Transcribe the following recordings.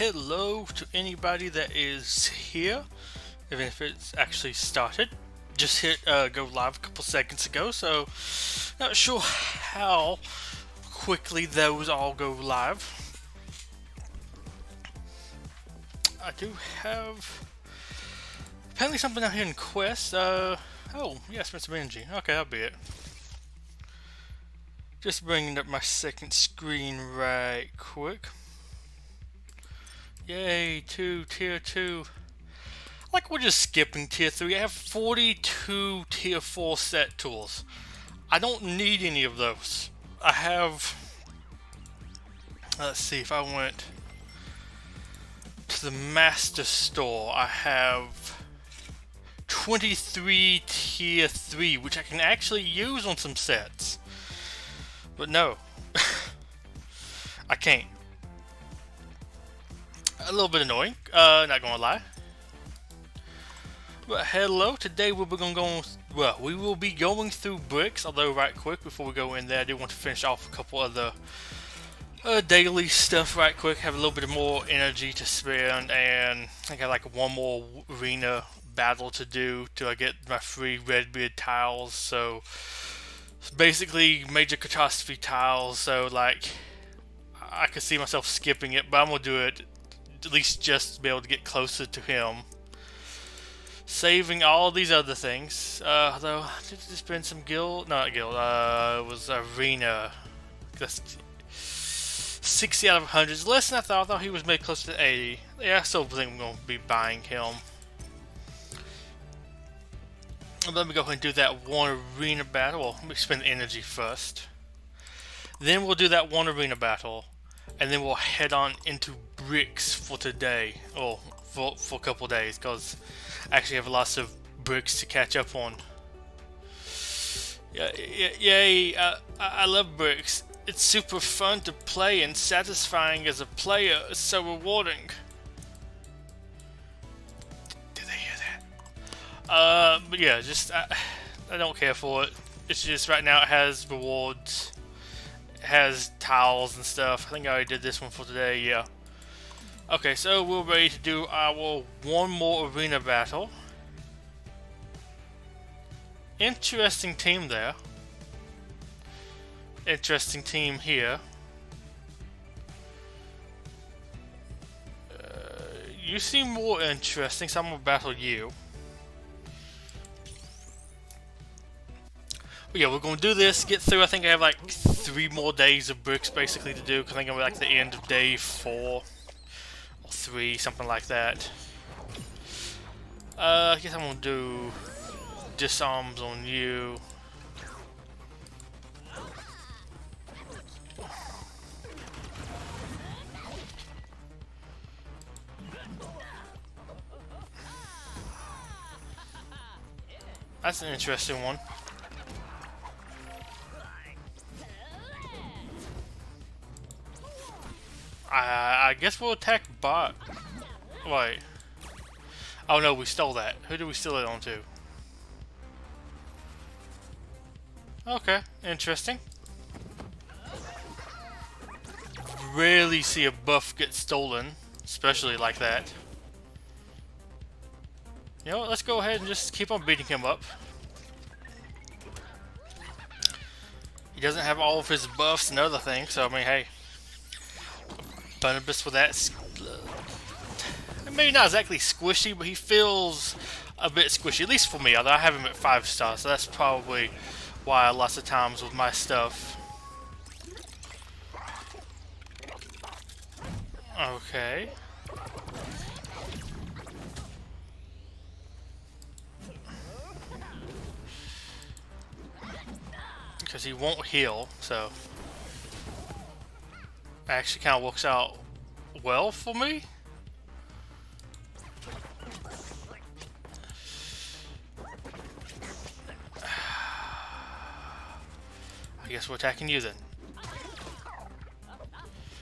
hello to anybody that is here, even if it's actually started. Just hit go live a couple seconds ago, so not sure how quickly those all go live. I do have apparently something out here in Quest. Oh yeah, spent some energy. Okay, that'll be it. Just bringing up my second screen right quick. Yay, tier 2. Like, we're just skipping tier 3. I have 42 tier 4 set tools. I don't need any of those. I have... Let's see, if I went to the master store, I have 23 tier 3, which I can actually use on some sets. But no, I can't. A little bit annoying, not gonna lie. But hello, today we will be going through bricks, although right quick before we go in there, I do want to finish off a couple other daily stuff right quick. Have a little bit more energy to spend, and I got like one more arena battle to do till I get my free red beard tiles. So it's basically major catastrophe tiles, so like I could see myself skipping it, but I'm gonna do it at least just to be able to get closer to him. Saving all these other things, though I did spend some guild, not guild, it was arena. Just 60 out of 100 is less than I thought. I thought he was made close to 80. Yeah, I still think I'm going to be buying him. Let me go ahead and do that one arena battle. Well, let me spend energy first. Then we'll do that one arena battle. And then we'll head on into bricks for today. Or for a couple days. Because I actually have lots of bricks to catch up on. Yay. I love bricks. It's super fun to play and satisfying as a player. It's so rewarding. But yeah, just I don't care for it. It's just right now it has rewards, it has tiles and stuff. I think I already did this one for today. Yeah. Okay, so we're ready to do our one more arena battle. Interesting team there. Interesting team here. You seem more interesting, so I'm gonna battle you. But yeah, we're going to do this, get through. I think I have like 3 more days of bricks basically to do, because I think I'm like the end of day 4 or 3, something like that. I guess I'm going to do disarms on you. That's an interesting one. I guess we'll attack bot. Wait. Oh no, we stole that. Who did we steal it onto? Okay, interesting. Rarely see a buff get stolen, especially like that. You know what, let's go ahead and just keep on beating him up. He doesn't have all of his buffs and other things, so I mean, hey. Barnabas with that, maybe not exactly squishy, but he feels a bit squishy, at least for me, although I have him at 5 stars, so that's probably why lots of times with my stuff. Okay. Because he won't heal, so actually kind of works out well for me. I guess we're attacking you then,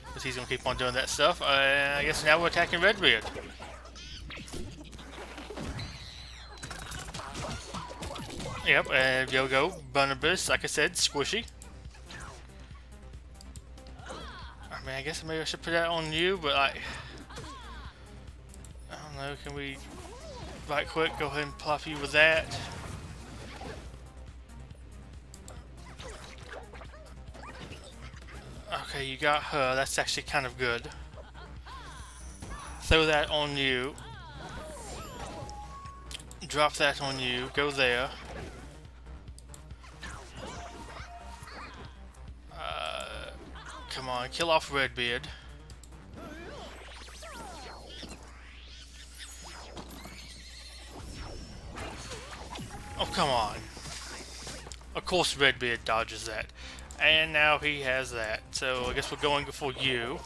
because he's gonna keep on doing that stuff. I guess now we're attacking Redbeard. Yep, and go Barnabas, like I said, squishy. I mean, I guess maybe I should put that on you, but No, can we right quick go ahead and plop you with that? Okay, you got her. That's actually kind of good. Throw that on you. Drop that on you. Go there. Come on, kill off Redbeard. Oh, come on. Of course Redbeard dodges that. And now he has that. So I guess we're going for you.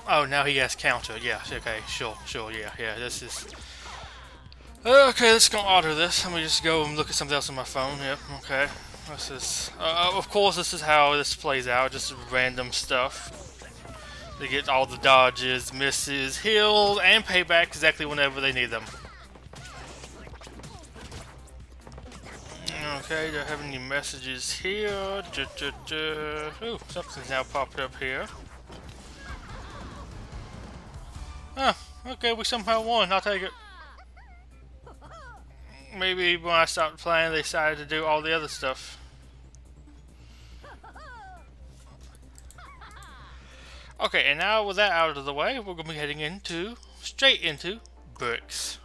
Oh, now he has counter. Yeah, okay, sure, yeah, this is... Okay, let's go auto this. Let me just go and look at something else on my phone. Yep, okay. This is... of course, this is how this plays out. Just random stuff. They get all the dodges, misses, heals, and payback exactly whenever they need them. Okay, do I have any messages here? Ooh, something's now popped up here. Oh, okay, we somehow won. I'll take it. Maybe when I stopped playing, they decided to do all the other stuff. Okay, and now with that out of the way, we're going to be heading straight into brix.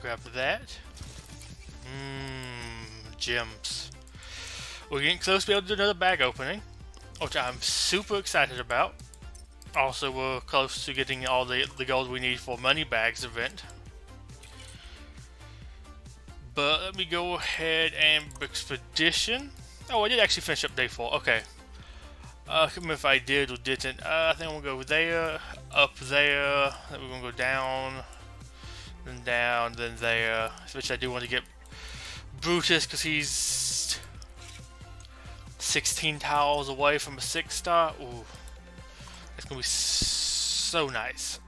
Grab that. Gems. We're getting close to be able to do another bag opening, which I'm super excited about. Also, we're close to getting all the gold we need for Money Bags event. But let me go ahead and Expedition. Oh, I did actually finish up day 4. Okay. I can't remember if I did or didn't. I think I'm going to go there, up there, then we're going to go down, then down, then there. Which I do want to get Brutus because he's 16 tiles away from a 6-star. Ooh. It's going to be so nice.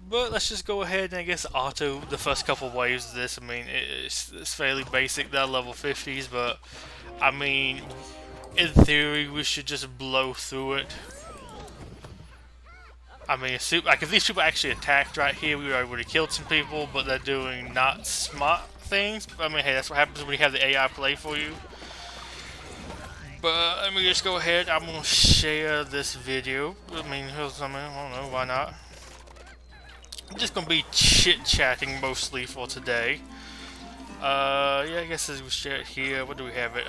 But let's just go ahead and I guess auto the first couple waves of this. I mean, it's fairly basic. They're level 50s, but I mean, in theory, we should just blow through it. I mean, like if these people actually attacked right here, we would have killed some people, but they're doing not smart things. I mean, hey, that's what happens when you have the AI play for you. But let me just go ahead. I'm gonna share this video. I mean, I don't know, why not? I'm just gonna be chit-chatting mostly for today. Yeah, I guess as we share it here. What do we have it?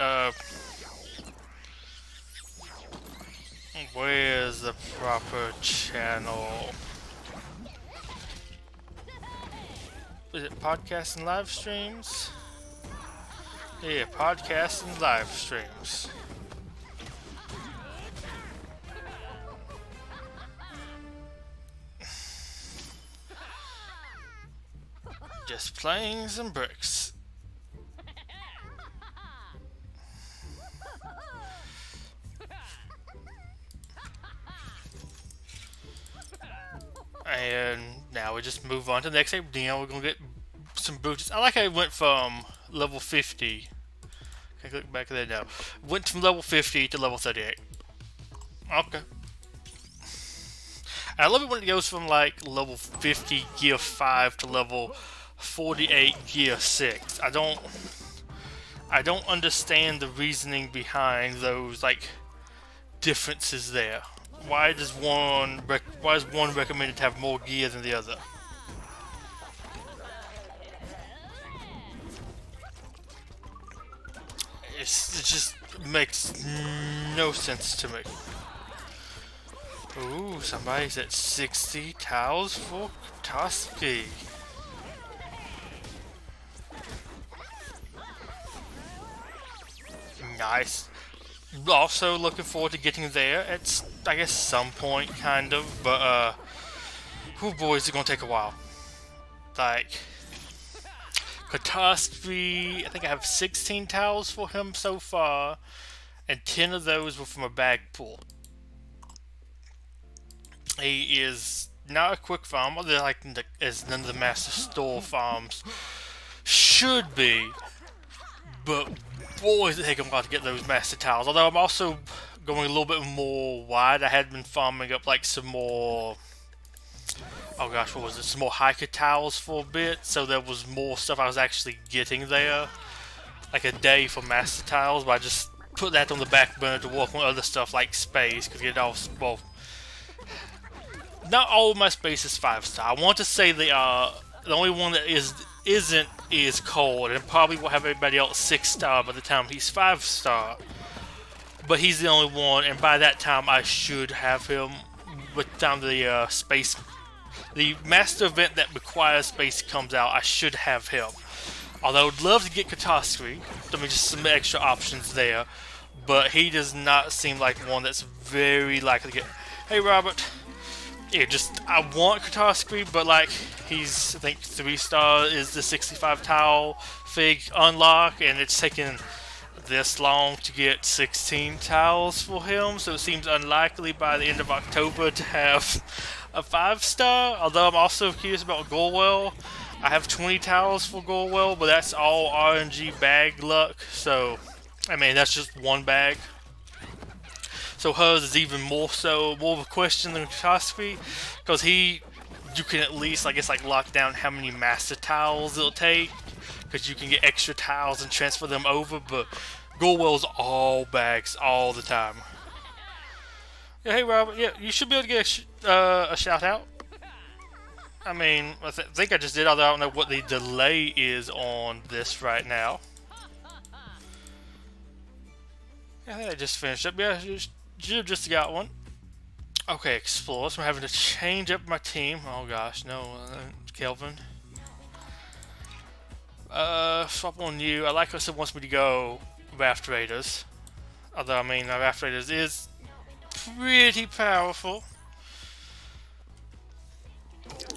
Where's the proper channel? Is it podcasts and live streams? Yeah, podcasts and live streams. Just playing some brix. And now we just move on to the next game. You know, we're gonna get some boots. I like how I went from level 50. Can I click back there now? Went from level 50 to level 38. Okay. I love it when it goes from like level 50 gear 5 to level 48 gear 6. I don't understand the reasoning behind those like differences there. Why is one recommended to have more gear than the other? It just makes no sense to me. Ooh, somebody's at 60 tiles for Toski. Nice. Also looking forward to getting there at, I guess, some point, kind of. But, oh boy, is it gonna take a while. Like, Catastrophe, I think I have 16 tiles for him so far, and 10 of those were from a bag pool. He is not a quick farm, like as none of the Master Store farms should be, but boy, is it taking a while to get those master tiles. Although I'm also going a little bit more wide. I had been farming up like some more, oh gosh, what was it? Some more hiker tiles for a bit. So there was more stuff I was actually getting there. Like a day for master tiles, but I just put that on the back burner to work on other stuff like space. Because it all, well, not all of my space is 5-star. I want to say they are, the only one that isn't is Cold, and probably will have everybody else 6-star by the time he's 5-star. But he's the only one, and by that time I should have him. By the time the space, the master event that requires space comes out, I should have him. Although I'd love to get Catastrophe, I mean just some extra options there. But he does not seem like one that's very likely to get. Hey Robert. Yeah, just, I want Catastrophe, but like, he's, I think 3-star is the 65 tile fig unlock, and it's taken this long to get 16 tiles for him, so it seems unlikely by the end of October to have a 5-star, although I'm also curious about Gorewell. I have 20 tiles for Gorewell, but that's all RNG bag luck, so, I mean, that's just one bag. So hers is even more of a question than Catastrophe, because you can at least, I guess, like lock down how many master tiles it'll take, because you can get extra tiles and transfer them over, but Gorewell's all bags all the time. Yeah, hey Robert, yeah, you should be able to get a shout out. I mean, I think I just did, although I don't know what the delay is on this right now. Yeah, I think I just finished up. Yeah, should have just got one. Okay, Explore. So I'm having to change up my team. Oh gosh, no, Kelvin. Swap on you. I like how it wants me to go Raft Raiders. Although, I mean, Raft Raiders is pretty powerful.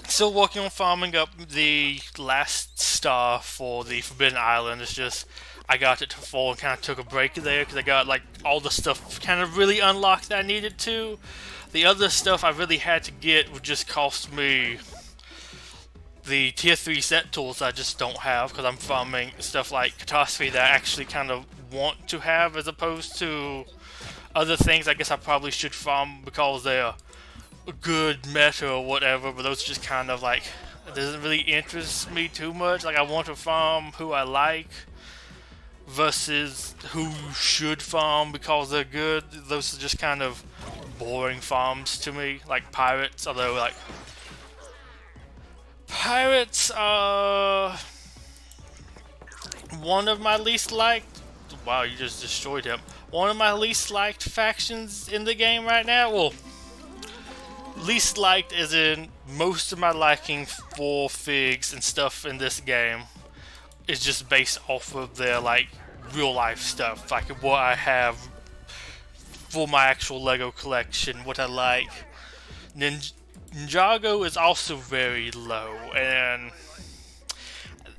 Still working on farming up the last star for the Forbidden Island. It's just, I got it to full and kind of took a break there because I got like all the stuff kind of really unlocked that I needed to. The other stuff I really had to get would just cost me the tier 3 set tools I just don't have because I'm farming stuff like Catastrophe that I actually kind of want to have as opposed to other things I guess I probably should farm because they're good meta or whatever, but those just kind of like, it doesn't really interest me too much. Like I want to farm who I like versus who should farm because they're good. Those are just kind of boring farms to me, like pirates, although like pirates are one of my least liked. Wow, you just destroyed him. One of my least liked factions in the game right now. Well, least liked as in most of my liking for figs and stuff in this game is just based off of their like real life stuff, like what I have for my actual Lego collection, what I like. Ninjago is also very low, and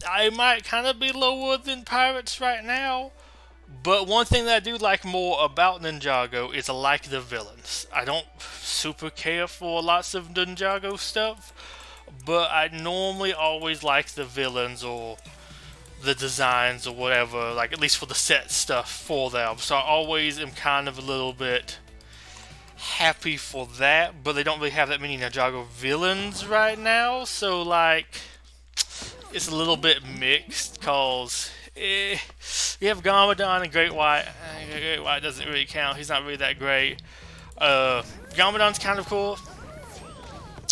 I might kind of be lower than Pirates right now, but one thing that I do like more about Ninjago is I like the villains. I don't super care for lots of Ninjago stuff, but I normally always like the villains or the designs or whatever, like at least for the set stuff for them. So I always am kind of a little bit happy for that, but they don't really have that many Ninjago villains right now, so like it's a little bit mixed because you have Garmadon and Great White. Great White doesn't really count, he's not really that great. Garmadon's kind of cool.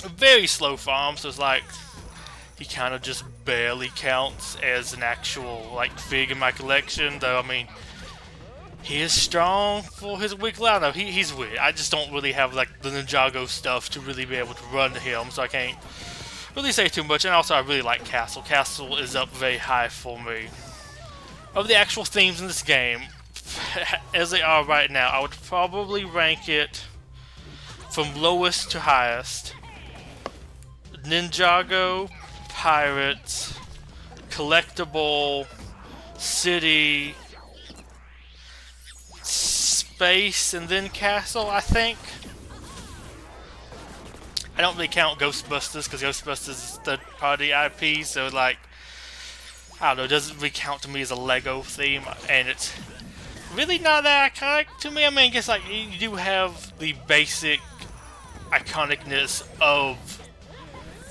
A very slow farm, so it's like he kind of just barely counts as an actual like fig in my collection, though I mean he is strong for his weekly. I don't know, he's weird. I just don't really have like the Ninjago stuff to really be able to run to him, so I can't really say too much. And also I really like Castle. Castle is up very high for me. Of the actual themes in this game, as they are right now, I would probably rank it from lowest to highest. Ninjago, Pirates, Collectible, City, Space, and then Castle, I think. I don't really count Ghostbusters because Ghostbusters is third-party IP, so like I don't know, it doesn't really count to me as a Lego theme, and it's really not that iconic to me. I mean, I guess like you do have the basic iconicness of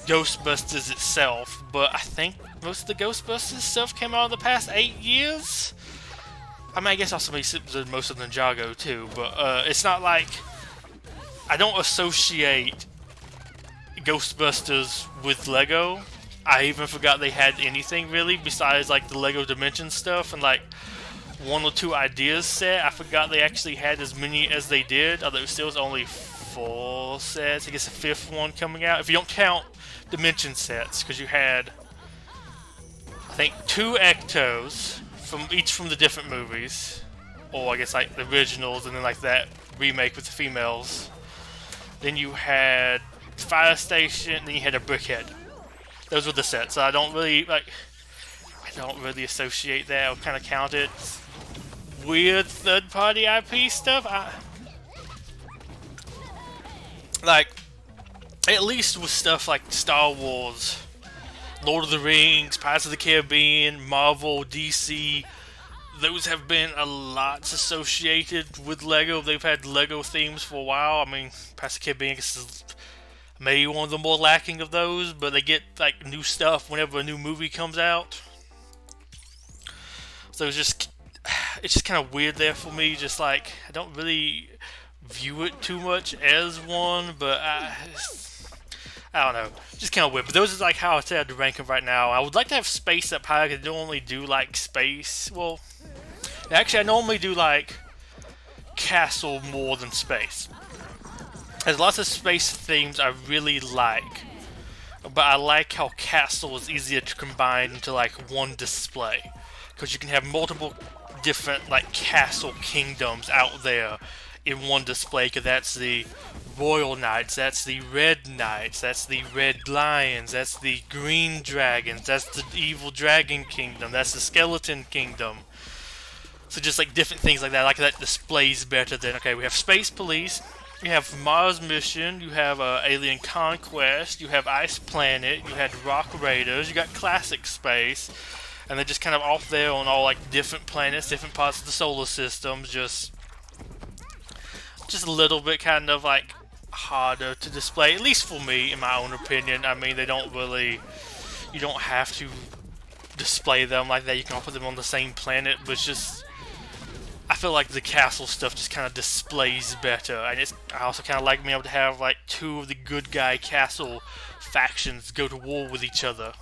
Ghostbusters itself, but I think most of the Ghostbusters stuff came out in the past 8 years. I mean, I guess also most of Ninjago too, but it's not like I don't associate Ghostbusters with Lego. I even forgot they had anything really besides like the Lego Dimension stuff and like one or two ideas set. I forgot they actually had as many as they did, although it still was only 4 sets. I guess a 5th one coming out if you don't count Dimension sets, because you had I think 2 Ectos from each from the different movies, or I guess like the originals and then like that remake with the females. Then you had Fire Station, then you had a Brickhead. Those were the sets. So I don't really associate that or kind of count it. Weird third-party IP stuff. Like at least with stuff like Star Wars, Lord of the Rings, Pirates of the Caribbean, Marvel, DC, those have been a lot associated with Lego. They've had Lego themes for a while. I mean, Pirates of the Caribbean is maybe one of the more lacking of those, but they get like new stuff whenever a new movie comes out. So it's just kind of weird there for me. Just like I don't really view it too much as one, but I don't know, just kind of weird. But those are like how I say I'd rank them right now. I would like to have space up higher because I normally do like space. Well, actually, I normally do like castle more than space. There's lots of space themes I really like, but I like how castle is easier to combine into like one display, because you can have multiple different like castle kingdoms out there in one display. Because that's the Royal Knights, that's the Red Knights, that's the Red Lions, that's the Green Dragons, that's the Evil Dragon Kingdom, that's the Skeleton Kingdom. So just like different things like that. I like that displays better than, okay, we have Space Police, you have Mars Mission, you have Alien Conquest, you have Ice Planet, you had Rock Raiders, you got Classic Space, and they're just kind of off there on all like different planets, different parts of the solar system, just a little bit kind of like harder to display, at least for me, in my own opinion. I mean, they don't really, you don't have to display them like that. You can all put them on the same planet, but it's just, I feel like the castle stuff just kind of displays better. And I also kind of like being able to have like 2 of the good guy castle factions go to war with each other.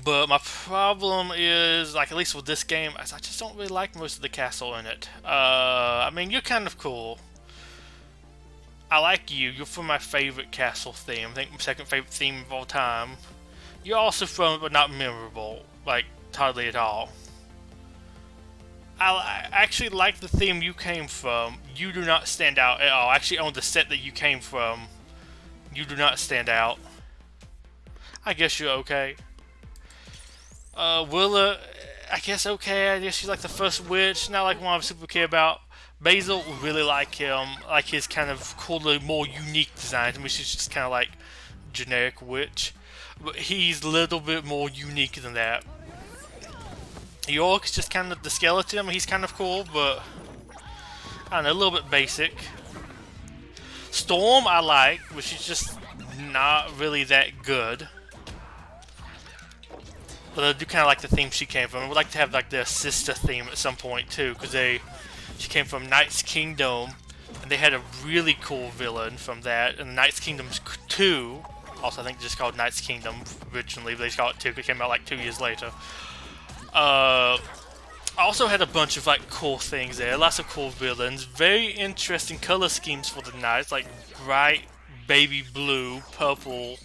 But my problem is, like, at least with this game, I just don't really like most of the castle in it. I mean, you're kind of cool. I like you. You're from my favorite castle theme. I think my second favorite theme of all time. You're also from, but not memorable. Like, hardly at all. I actually like the theme you came from. You do not stand out at all. I actually own the set that you came from. You do not stand out. I guess you're okay. Willa, I guess okay. I guess she's like the first witch. Not like one I super care about. Basil, really like him. Like his kind of cooler, more unique design. I mean, she's just kind of like generic witch, but he's a little bit more unique than that. York's just kind of the skeleton. I mean, he's kind of cool, but I don't know, a little bit basic. Storm, I like, but she's just not really that good. But I do kind of like the theme she came from. I would like to have like their sister theme at some point too, because she came from Knight's Kingdom, and they had a really cool villain from that. And Knight's Kingdom 2, also I think just called Knight's Kingdom originally, but they just called it 2 because it came out like 2 years later. Also had a bunch of like cool things there, lots of cool villains, very interesting color schemes for the Knights, like bright baby blue, purple,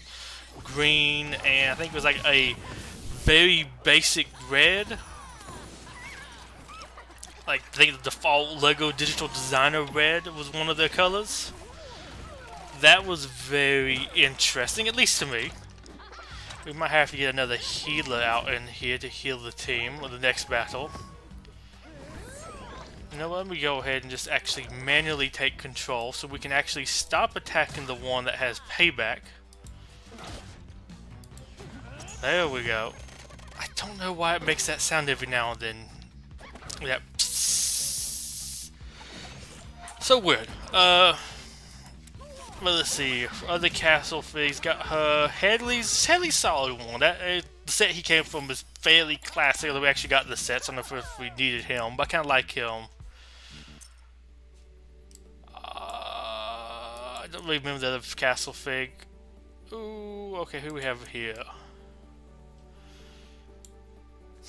green, and I think it was like a very basic red. Like, I think the default Lego Digital Designer red was one of their colors. That was very interesting, at least to me. We might have to get another healer out in here to heal the team with the next battle. You know what, let me go ahead and just actually manually take control so we can actually stop attacking the one that has payback. There we go. I don't know why it makes that sound every now and then. Yep. So weird. Well, let's see. Other castle figs got her Hadley's solid one. The set he came from is fairly classic. We actually got the sets. I don't know if we needed him, but I kind of like him. I don't really remember the other castle fig. Ooh, okay, who we have here?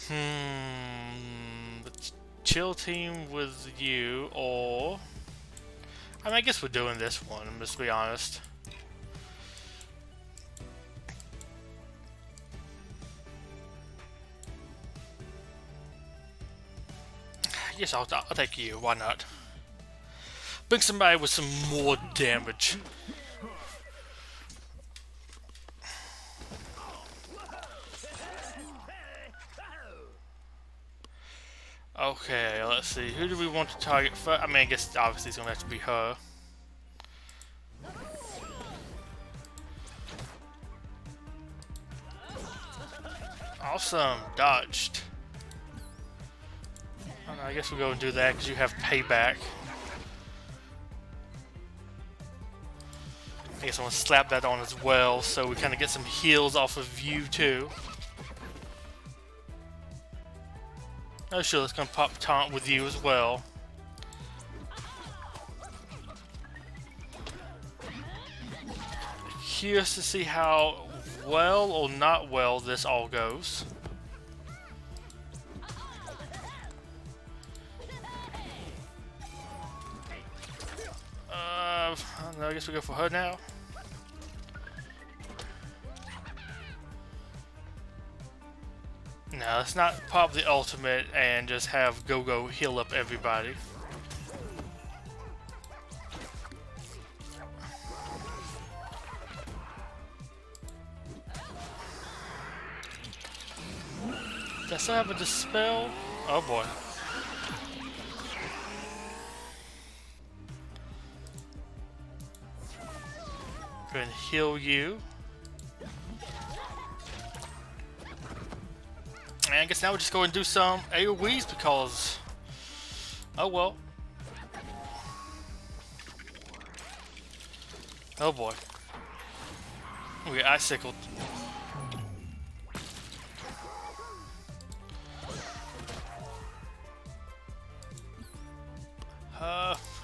The chill team with you, or I mean, I guess we're doing this one. Let's be honest. Yes, I'll take you. Why not? Bring somebody with some more damage. Okay, let's see. Who do we want to target first? I mean, I guess obviously it's gonna have to be her. Awesome, dodged. I guess we'll go and do that because you have payback. I guess I'm gonna slap that on as well, so we kind of get some heals off of you too. Oh sure, let's gonna pop taunt with you as well. Curious to see how well or not well this all goes. I don't know, I guess we go for her now. No, let's not pop the ultimate and just have Go-Go heal up everybody. Does I still have a dispel? Oh boy. Go ahead and heal you. And I guess now we're just going to do some AoEs because... oh well. Oh boy. We get icicled.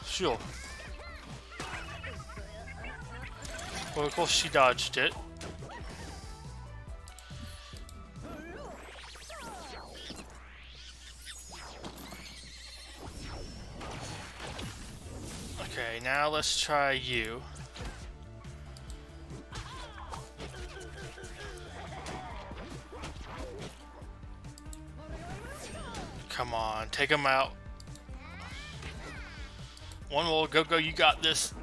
Sure. Well, of course she dodged it. Okay, now let's try you. Come on, take him out. One more, Go-Go, you got this.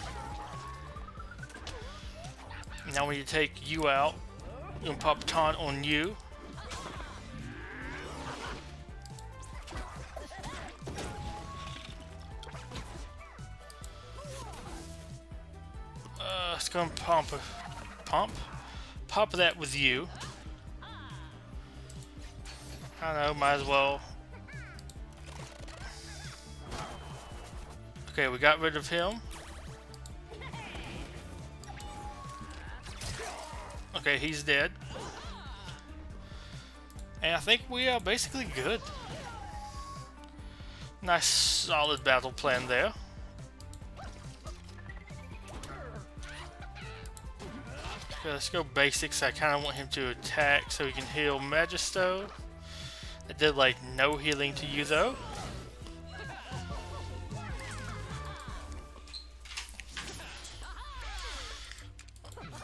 Now we need to take you out. We're gonna pop taunt on you. Let's go and pop that with you. I don't know, might as well. Okay, we got rid of him. Okay, he's dead. And I think we are basically good. Nice solid battle plan there. Okay, let's go basics. I kind of want him to attack so he can heal Magisto. It did like no healing to you though.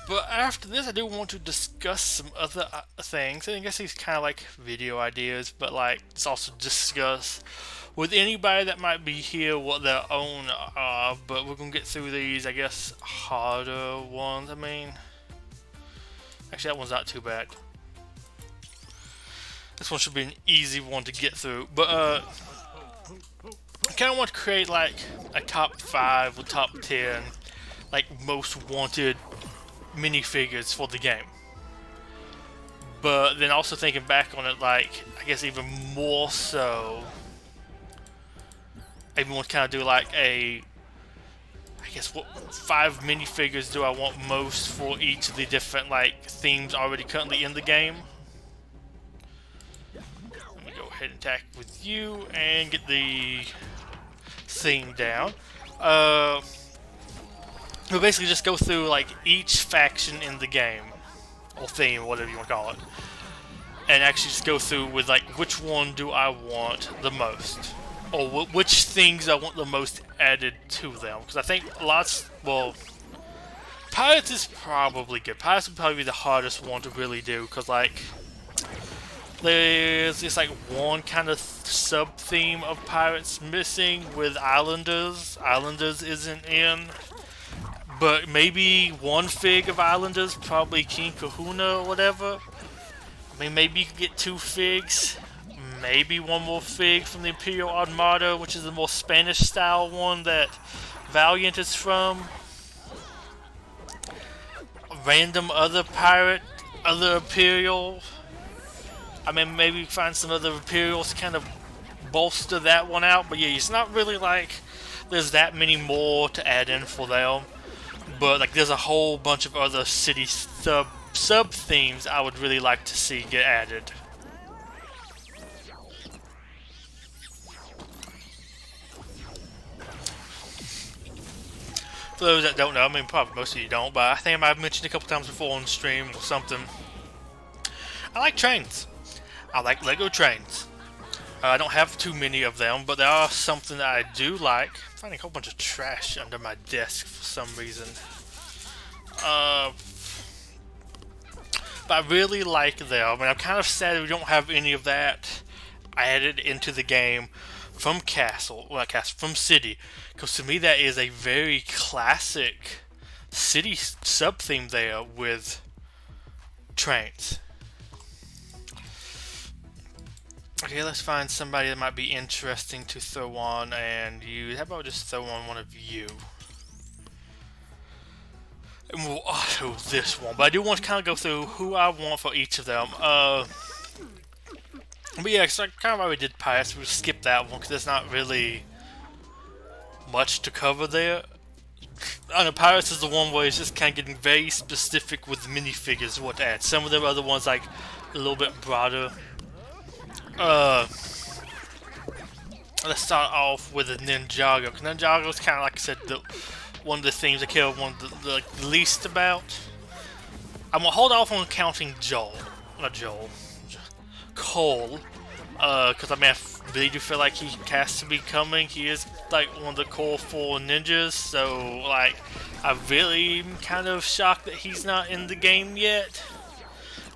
But after this, I do want to discuss some other things. I guess these kind of like video ideas, but like let's also discuss with anybody that might be here what their own are. But we're gonna get through these, I guess, harder ones. I mean, actually, that one's not too bad. This one should be an easy one to get through. But I kind of want to create like a top 5 or top 10, like most wanted minifigures for the game. But then also thinking back on it, like, I guess even more so, I even want to kind of do like a, I guess, what 5 minifigures do I want most for each of the different like themes already currently in the game. Let me go ahead and attack with you and get the theme down. We'll basically just go through like each faction in the game, or theme, whatever you want to call it, and actually just go through with like which one do I want the most, or which things I want the most added to them. Because I think well, Pirates is probably good. Pirates would probably be the hardest one to really do, because like there's just like one kind of sub theme of Pirates missing with Islanders. Islanders isn't in. But maybe one fig of Islanders, probably King Kahuna or whatever. I mean, maybe you could get 2 figs. Maybe one more fig from the Imperial Armada, which is the more Spanish style one that Valiant is from. A random other pirate, other Imperial. I mean, maybe find some other Imperials to kind of bolster that one out. But yeah, it's not really like there's that many more to add in for them. But like, there's a whole bunch of other city sub themes I would really like to see get added. For those that don't know, I mean, probably most of you don't, but I think I might have mentioned a couple times before on stream or something. I like trains. I like Lego trains. I don't have too many of them, but there are something that I do like. I'm finding a whole bunch of trash under my desk for some reason. But I really like them. I mean, I'm kind of sad that we don't have any of that added into the game from from City. Because to me, that is a very classic City sub-theme there with trains. Okay, let's find somebody that might be interesting to throw on, and you. How about just throw on one of you? And we'll auto this one, but I do want to kind of go through who I want for each of them. But yeah, because I kind of already did Pirates, we'll skip that one because there's not really much to cover there. I know Pirates is the one where it's just kind of getting very specific with minifigures what to add. Some of the other ones like a little bit broader. Let's start off with a Ninjago. Ninjago is kind of, like I said, one of the things I care one of the least about. I'm gonna hold off on counting Cole, because I mean, I really do feel like he has to be coming. He is like one of the core 4 ninjas, so like I really am kind of shocked that he's not in the game yet.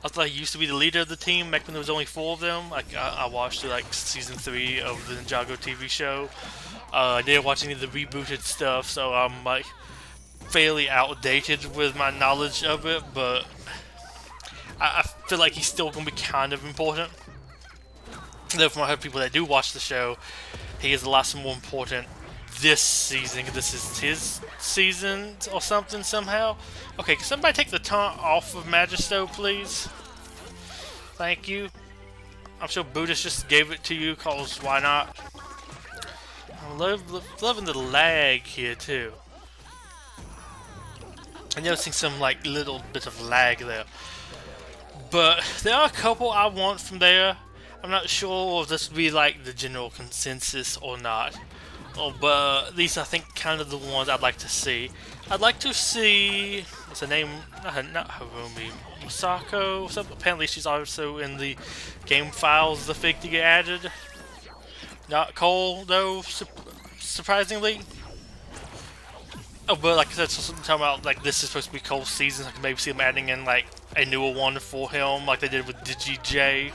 I thought he used to be the leader of the team back when there was only 4 of them. Like I watched like season 3 of the Ninjago TV show. I didn't watch any of the rebooted stuff, so I'm like fairly outdated with my knowledge of it. But I feel like he's still going to be kind of important. Though from other people that do watch the show, he is a lot more important this season. This is his season or something somehow. Okay, can somebody take the taunt off of Magisto, please? Thank you. I'm sure Buddhist just gave it to you, cause why not? I'm loving the lag here too. I'm noticing some like little bit of lag there. But there are a couple I want from there. I'm not sure if this will be like the general consensus or not. But these I think kind of the ones I'd like to see. I'd like to see, what's her name? Not Harumi, Masako. Apparently she's also in the game files, the fig to get added. Not Cole though, surprisingly. Oh, but like I said, so talking about like this is supposed to be Cole's season. I can maybe see them adding in like a newer one for him, like they did with DigiJ.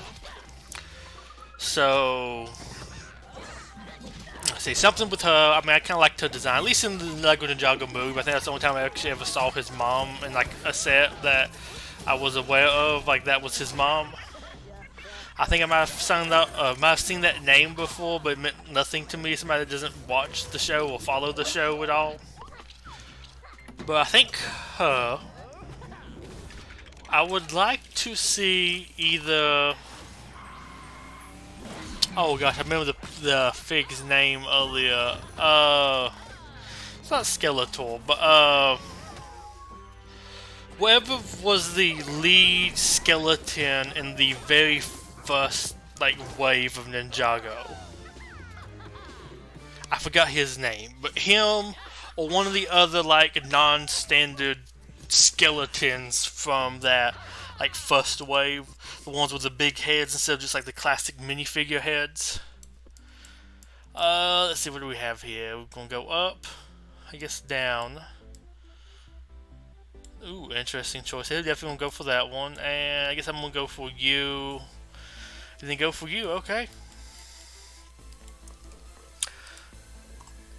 So, let's see, something with her. I mean, I kind of liked her design, at least in the Lego Ninjago movie. I think that's the only time I actually ever saw his mom in like a set that I was aware of. Like that was his mom. I think I might have seen that name before, but it meant nothing to me. Somebody that doesn't watch the show or follow the show at all. But I think her. I would like to see either... Oh gosh, I remember the fig's name earlier. It's not Skeletor, but whatever was the lead skeleton in the very first like wave of Ninjago. I forgot his name, but him or one of the other like non-standard skeletons from that like first wave, the ones with the big heads instead of just like the classic minifigure heads. Let's see, what do we have here? We're gonna go up, I guess down. Ooh, interesting choice here. Definitely gonna go for that one, and I guess I'm gonna go for you. Didn't go for you, okay.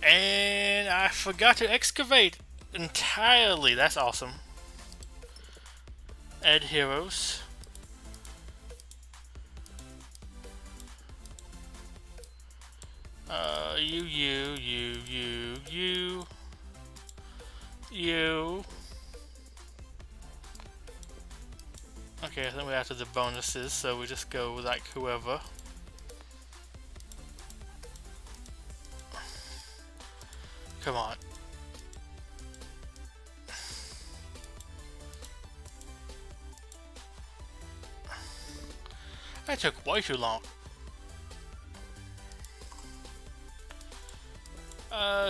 And I forgot to excavate entirely. That's awesome. Add heroes. You. Okay, I think we're after the bonuses, so we just go with like whoever. Come on. That took way too long.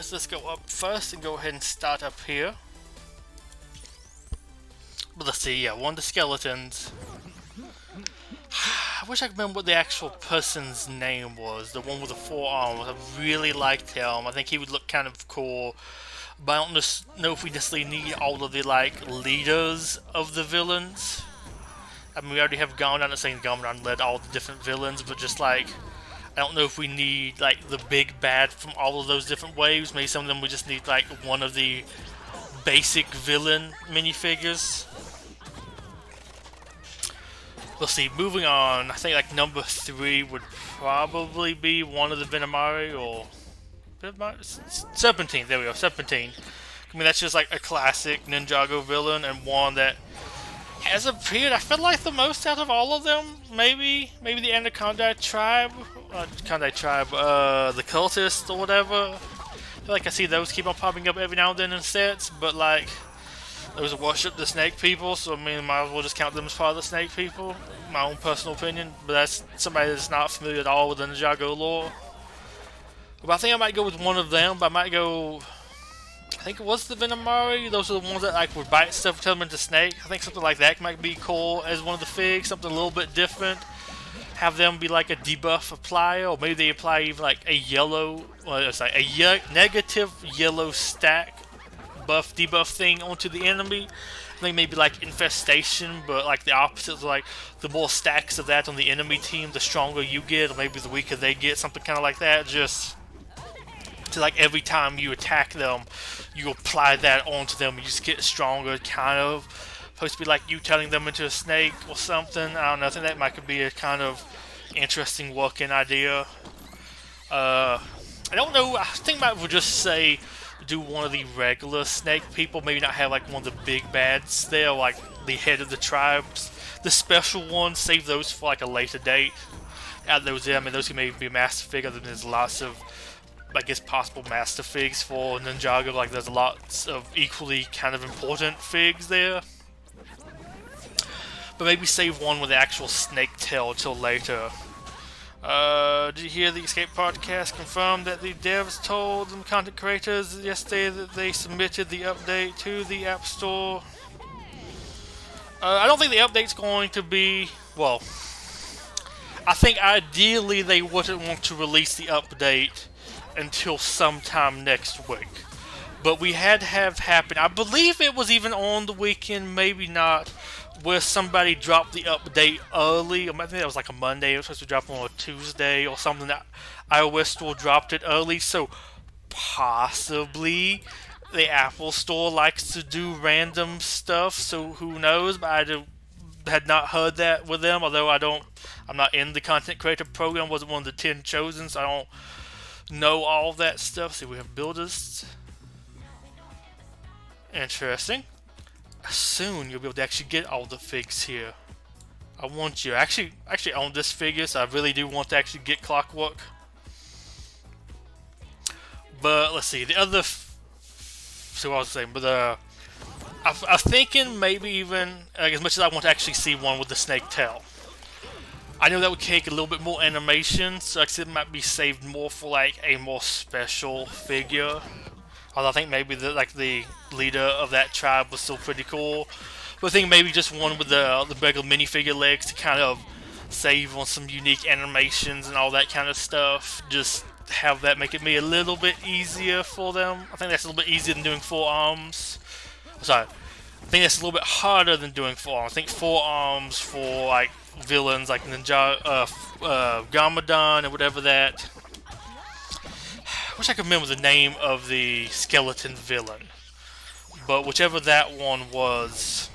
So let's go up first and go ahead and start up here. But let's see, yeah, one of the skeletons. I wish I could remember what the actual person's name was. The one with the 4 arms. I really liked him. I think he would look kind of cool. But I don't just know if we necessarily need all of the like leaders of the villains. I mean, we already have Gone. I'm not saying Gone led all the different villains, but just like, I don't know if we need like the big bad from all of those different waves. Maybe some of them we just need like one of the basic villain minifigures. We'll see. Moving on, I think like number 3 would probably be one of the Venomari or Serpentine. There we go, Serpentine. I mean, that's just like a classic Ninjago villain and one that has appeared, I feel like, the most out of all of them. Maybe the Anaconda Tribe, the Cultists or whatever. I feel like I see those keep on popping up every now and then in sets, but like, those worship the snake people, so I mean, might as well just count them as part of the snake people. My own personal opinion, but that's somebody that's not familiar at all with the Ninjago lore. But I think I might go with one of them, but I might go... I think it was the Venomari. Those are the ones that like would bite stuff, turn them into snake. I think something like that might be cool as one of the figs, something a little bit different. Have them be like a debuff applier, or maybe they apply even like a yellow, well, it's like a negative yellow stack buff debuff thing onto the enemy. I think maybe like infestation, but like the opposite, like the more stacks of that on the enemy team, the stronger you get, or maybe the weaker they get, something kind of like that. Just to like every time you attack them, you apply that onto them, you just get stronger, kind of. Supposed to be like you turning them into a snake or something. I don't know, I think that might be a kind of interesting working idea. I don't know, I think I would just say do one of the regular snake people, maybe not have like one of the big bads there, like the head of the tribes. The special ones, save those for like a later date. Add those in, I mean those can maybe be a master fig, other than there's lots of, I guess, possible master figs for Ninjago. Like there's lots of equally kind of important figs there. But maybe save one with the actual snake tail until later. Did you hear the Escape podcast confirm that the devs told them content creators yesterday that they submitted the update to the App Store? I don't think the update's going to be, well, I think ideally they wouldn't want to release the update until sometime next week. But we had to have happen, I believe it was even on the weekend, maybe not, where somebody dropped the update early. I think that was like a Monday. It was supposed to drop on a Tuesday or something. That iOS Store dropped it early, so possibly the Apple Store likes to do random stuff. So who knows? But I had not heard that with them. Although I'm not in the content creator program. Wasn't one of the 10 chosen, so I don't know all that stuff. See, we have builders. Interesting. Soon you'll be able to actually get all the figs here. I want you. Actually own this figure, so I really do want to actually get Clockwork. But let's see, the other. So what I was saying, but I'm thinking maybe even like, as much as I want to actually see one with the snake tail. I know that would take a little bit more animation, so like I said, it might be saved more for like a more special figure. Although I think maybe the leader of that tribe was still pretty cool. But I think maybe just one with the regular minifigure legs to kind of save on some unique animations and all that kind of stuff. Just have that make it be a little bit easier for them. I think that's a little bit easier than doing forearms. Sorry, I think that's a little bit harder than doing forearms. I think forearms for like villains like Ninja, Gamadon and whatever that. I wish I could remember the name of the skeleton villain, but whichever that one was.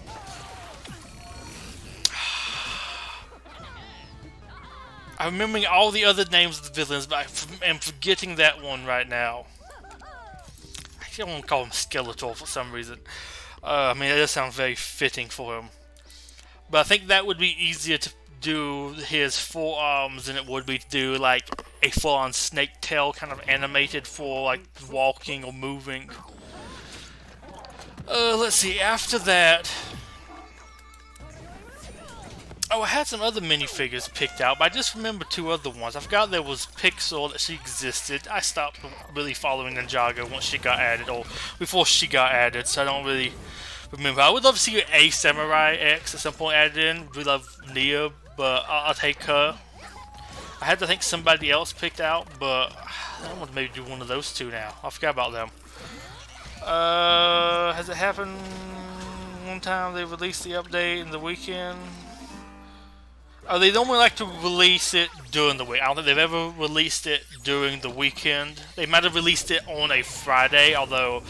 I'm remembering all the other names of the villains, but I'm forgetting that one right now. Actually, I want to call him Skeletor for some reason. I mean, it does sound very fitting for him. But I think that would be easier to do his forearms than it would be to do like a full-on snake tail kind of animated for like walking or moving. Let's see, after that. Oh, I had some other minifigures picked out, but I just remembered two other ones. I forgot there was Pixel, that she existed. I stopped really following Ninjago once she got added, or before she got added, so I don't really remember. I would love to see a Samurai X at some point added in. We love Nia, but I'll take her. I had to think somebody else picked out, but I want to maybe do one of those two now. I forgot about them. Has it happened one time they released the update in the weekend? Oh, they normally like to release it during the week. I don't think they've ever released it during the weekend. They might have released it on a Friday, although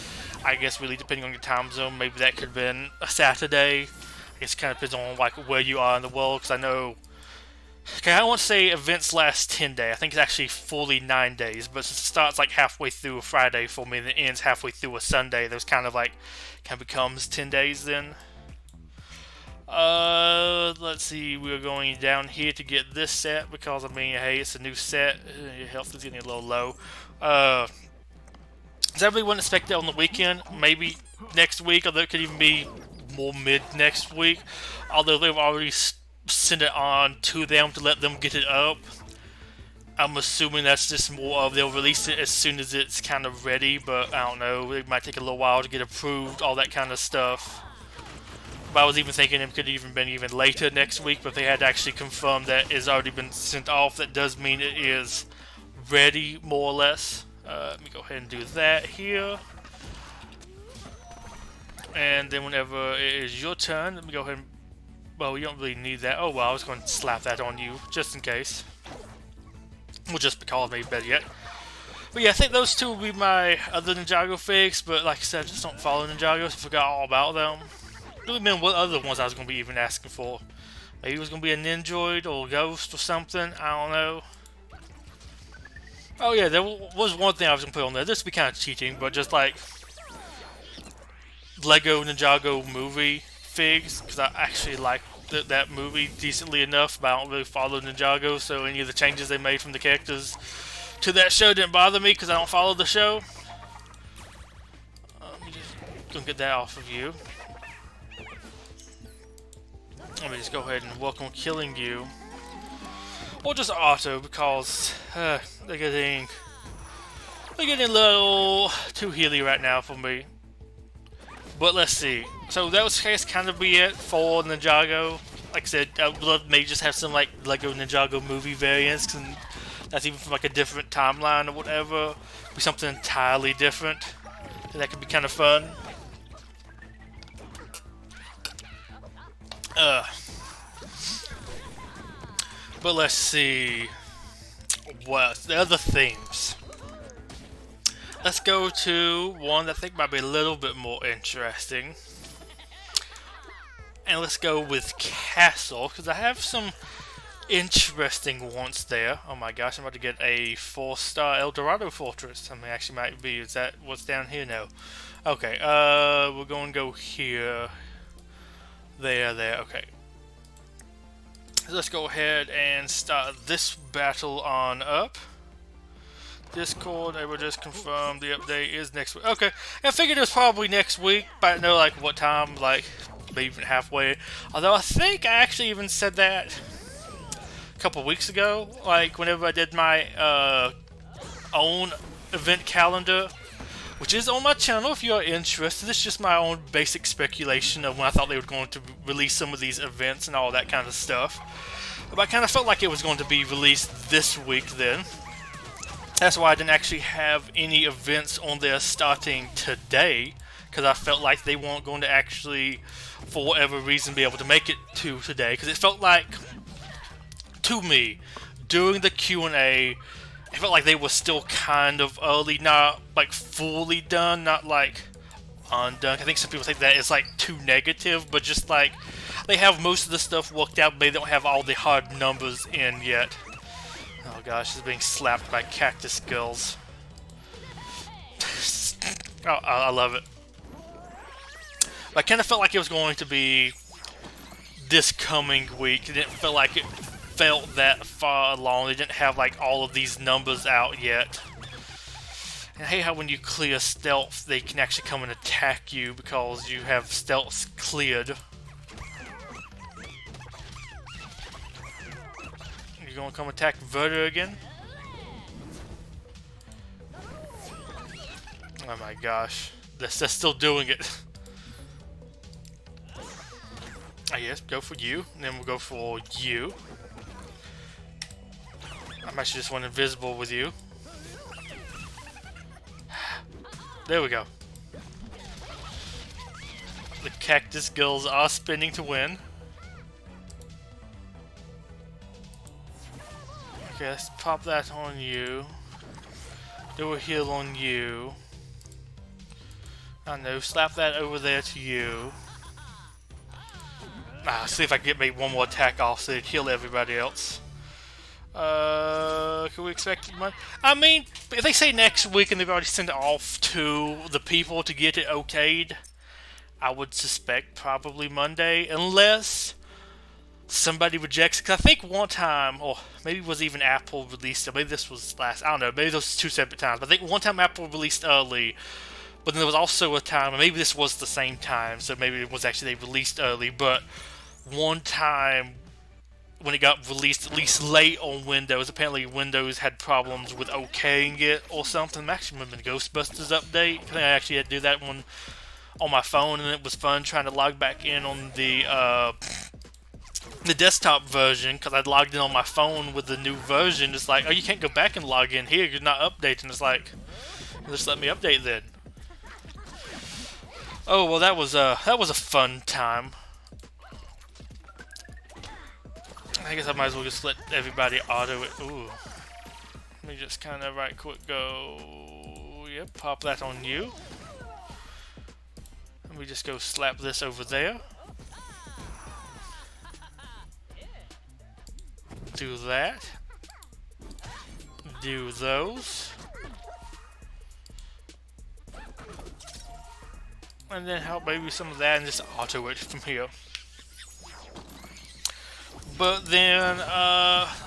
I guess really depending on your time zone, maybe that could have been a Saturday. I guess it kind of depends on like where you are in the world, because I know. Okay, I won't say events last 10 days. I think it's actually fully 9 days, but since it starts like halfway through a Friday for me and it ends halfway through a Sunday, there's kind of becomes 10 days then. Let's see, we're going down here to get this set because, I mean, hey, it's a new set. Your health is getting a little low. I really wouldn't expect that on the weekend. Maybe next week, although it could even be more mid next week. Although they've already sent it on to them to let them get it up. I'm assuming that's just more of they'll release it as soon as it's kind of ready, but I don't know. It might take a little while to get approved, all that kind of stuff. But I was even thinking it could even been even later next week, but they had to actually confirm that it's already been sent off. That does mean it is ready, more or less. Let me go ahead and do that here. And then whenever it is your turn, let me go ahead and... Well, you don't really need that. Oh, well, I was going to slap that on you, just in case. Well, just because, maybe better yet. But yeah, I think those two will be my other Ninjago figs, but like I said, I just don't follow Ninjago, so I forgot all about them. I don't remember what other ones I was going to be even asking for. Maybe it was going to be a Ninjoid or a Ghost or something. I don't know. Oh yeah, there was one thing I was going to put on there. This would be kind of cheating, but just like Lego Ninjago movie figs, because I actually like that movie decently enough, but I don't really follow Ninjago, so any of the changes they made from the characters to that show didn't bother me because I don't follow the show. Let me just go get that off of you. Let me just go ahead and work on killing you. Or just auto, because they're getting a little too healy right now for me. But let's see. So that was kind of be it for Ninjago. Like I said, I would love maybe just have some like Lego Ninjago movie variants, and that's even from like a different timeline or whatever. Be something entirely different. And that could be kind of fun. But let's see. What the other themes? Let's go to one that I think might be a little bit more interesting. And let's go with Castle, because I have some interesting ones there. Oh my gosh, I'm about to get a 4-star El Dorado Fortress. I mean, actually might be. Is that what's down here? No. Okay, we're going to go here. There, okay. Let's go ahead and start this battle on up. Discord, I will just confirm the update is next week. Okay, I figured it was probably next week, but I don't know like what time, like maybe even halfway. Although I think I actually even said that a couple weeks ago, like whenever I did my own event calendar, which is on my channel if you are interested. It's just my own basic speculation of when I thought they were going to release some of these events and all that kind of stuff. But I kind of felt like it was going to be released this week then. That's why I didn't actually have any events on there starting today, because I felt like they weren't going to actually, for whatever reason, be able to make it to today. Because it felt like, to me, during the Q&A, it felt like they were still kind of early, not like fully done, not like undone. I think some people think that it's like too negative, but just like they have most of the stuff worked out, but they don't have all the hard numbers in yet. Oh gosh, it's being slapped by cactus girls. Oh, I love it. But I kind of felt like it was going to be this coming week. It didn't feel like it felt that far along. They didn't have like all of these numbers out yet. And I hate how when you clear stealth, they can actually come and attack you because you have stealth cleared. You gonna come attack Verta again? Oh my gosh. They're still doing it. I guess, go for you, and then we'll go for you. I'm actually just one invisible with you. There we go. The cactus girls are spinning to win. Okay, let's pop that on you. Do a heal on you. I know, slap that over there to you. See if I can get maybe one more attack off so they heal everybody else. Can we expect money? I mean, if they say next week and they've already sent it off to the people to get it okayed, I would suspect probably Monday, unless somebody rejects. Because I think one time, or maybe it was even Apple released it, maybe this was last, I don't know, maybe those two separate times, but I think one time Apple released early, but then there was also a time, and maybe this was the same time, so maybe it was actually they released early, but one time when it got released, at least late on Windows, apparently Windows had problems with okaying it or something. I'm actually remembering the Ghostbusters update. I think I actually had to do that one on my phone, and it was fun trying to log back in on the desktop version, because I'd logged in on my phone with the new version. It's like, oh, you can't go back and log in here, you're not updating. It's like, just let me update then. Oh well, that was a fun time. I guess I might as well just let everybody auto it. Ooh. Let me just kind of right quick go. Yep, pop that on you. Let me just go slap this over there. Do that. Do those. And then help maybe some of that and just auto it from here. But then,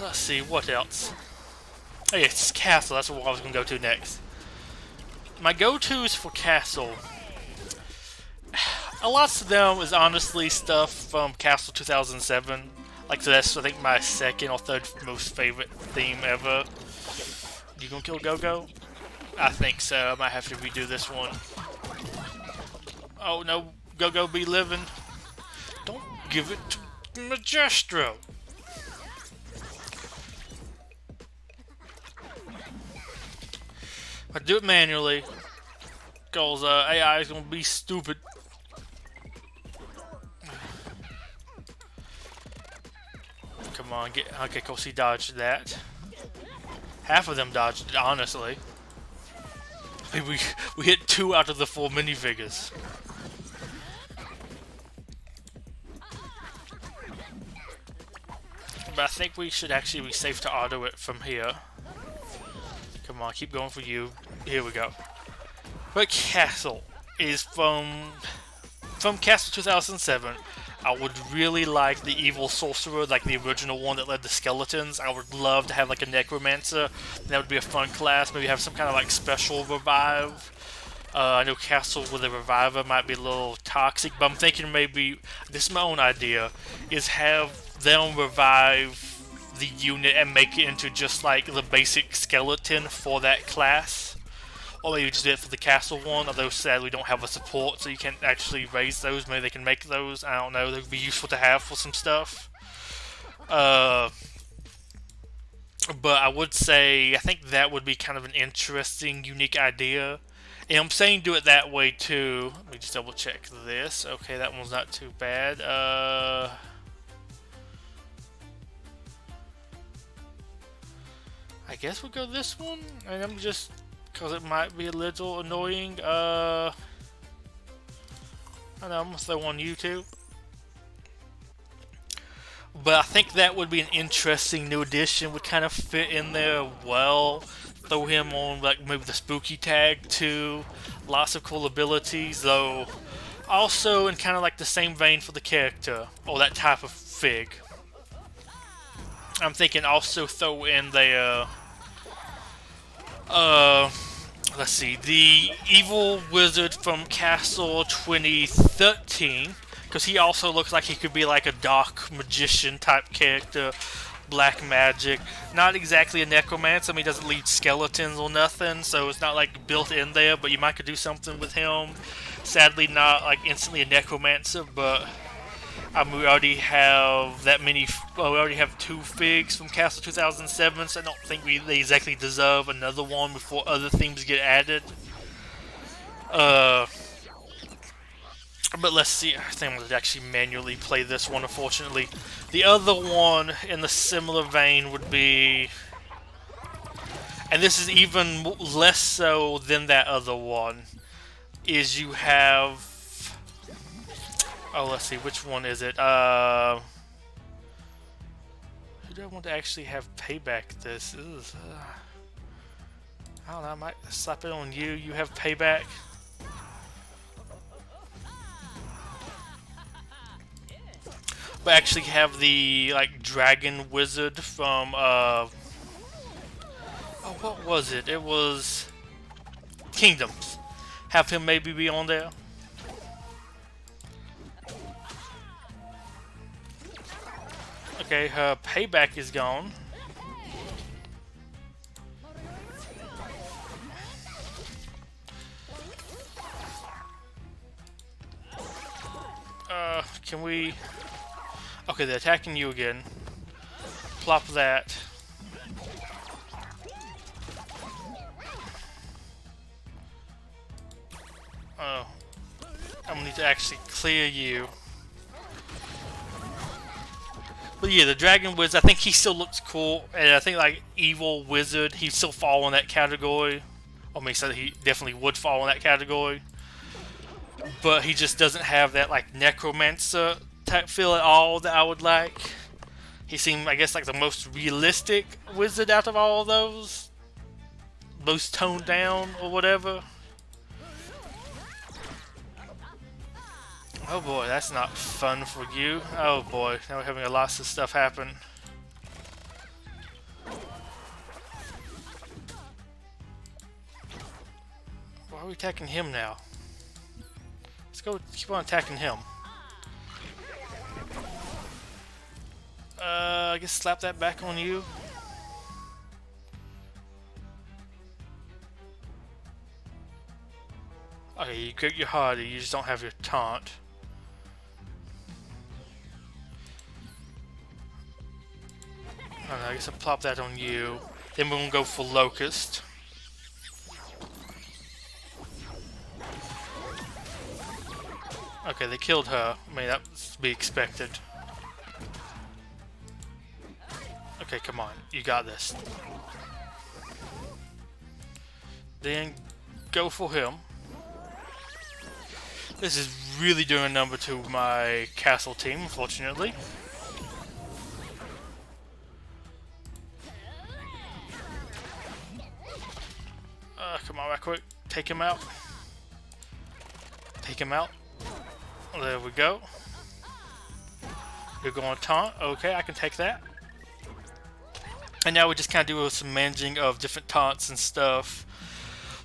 let's see, what else? Oh yeah, it's Castle, that's what I was going to go to next. My go-tos for Castle, a lot of them is honestly stuff from Castle 2007. Like, so that's, I think, my second or third most favorite theme ever. You gonna kill Go-Go? I think so, I might have to redo this one. Oh no, Go-Go be living. Don't give it to Magestro. If I do it manually, because AI is gonna be stupid. Come on, get okay. Cool, he dodged that. Half of them dodged it, honestly. I mean, we hit 2 out of the 4 minifigures. But I think we should actually be safe to auto it from here. Come on, keep going for you. Here we go. But Castle is from Castle 2007. I would really like the evil sorcerer, like the original one that led the skeletons. I would love to have like a necromancer. That would be a fun class. Maybe have some kind of like special revive. I know Castle with a Reviver might be a little toxic, but I'm thinking maybe, this is my own idea, is have them revive the unit and make it into just like the basic skeleton for that class. Or maybe just do it for the Castle one, although sadly we don't have a support, so you can't actually raise those. Maybe they can make those, I don't know, they would be useful to have for some stuff. But I would say, I think that would be kind of an interesting, unique idea. And I'm saying do it that way too. Let me just double check this. Okay, that one's not too bad. I guess we'll go this one. And I'm just, because it might be a little annoying. I don't know, I'm gonna throw on you too. But I think that would be an interesting new addition. Would kind of fit in there well. Throw him on like maybe the spooky tag too. Lots of cool abilities, though. Also in kind of like the same vein for the character, or that type of fig. I'm thinking also throw in the let's see, the evil wizard from Castle 2013, because he also looks like he could be like a dark magician type character. Black magic. Not exactly a necromancer. I mean, he doesn't lead skeletons or nothing, so it's not like built in there, but you might could do something with him. Sadly, not like instantly a necromancer, but we already have that many. Well, we already have 2 figs from Castle 2007, so I don't think they exactly deserve another one before other themes get added. But let's see, I think I'm going to actually manually play this one, unfortunately. The other one in the similar vein would be... And this is even less so than that other one. Is you have... Oh, let's see, which one is it? Who do I want to actually have payback this? I don't know, I might slap it on you. You have payback. But actually have the like dragon wizard from oh, what was it? It was Kingdoms. Have him maybe be on there. Okay, her payback is gone. Can we... Okay, they're attacking you again. Plop that. Oh. I'm gonna need to actually clear you. But yeah, the Dragon Wizard, I think he still looks cool. And I think like Evil Wizard, he'd still fall in that category. I mean, so he definitely would fall in that category. But he just doesn't have that like Necromancer type feel at all that I would like. He seemed, I guess, like the most realistic wizard out of all of those. Most toned down or whatever. Oh boy, that's not fun for you. Oh boy, now we're having a lot of stuff happen. Why are we attacking him now? Let's go keep on attacking him. I guess slap that back on you. Okay, you get your hardy, you just don't have your taunt. I don't know, I guess I'll plop that on you. Then we're gonna go for Locust. Okay, they killed her. I mean, that's to be expected. Okay, come on. You got this. Then go for him. This is really doing a number to my castle team, unfortunately. Come on, right quick. Take him out. Take him out. There we go. You're going to taunt. Okay, I can take that. And now we just kind of do some managing of different taunts and stuff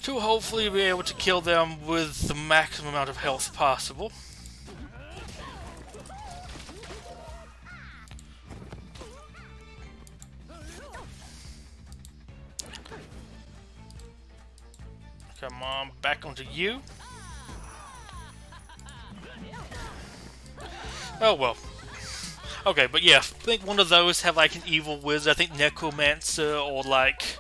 to hopefully be able to kill them with the maximum amount of health possible. Come on, back onto you. Oh well. Okay, but yeah, I think one of those have like an evil wizard. I think Necromancer or like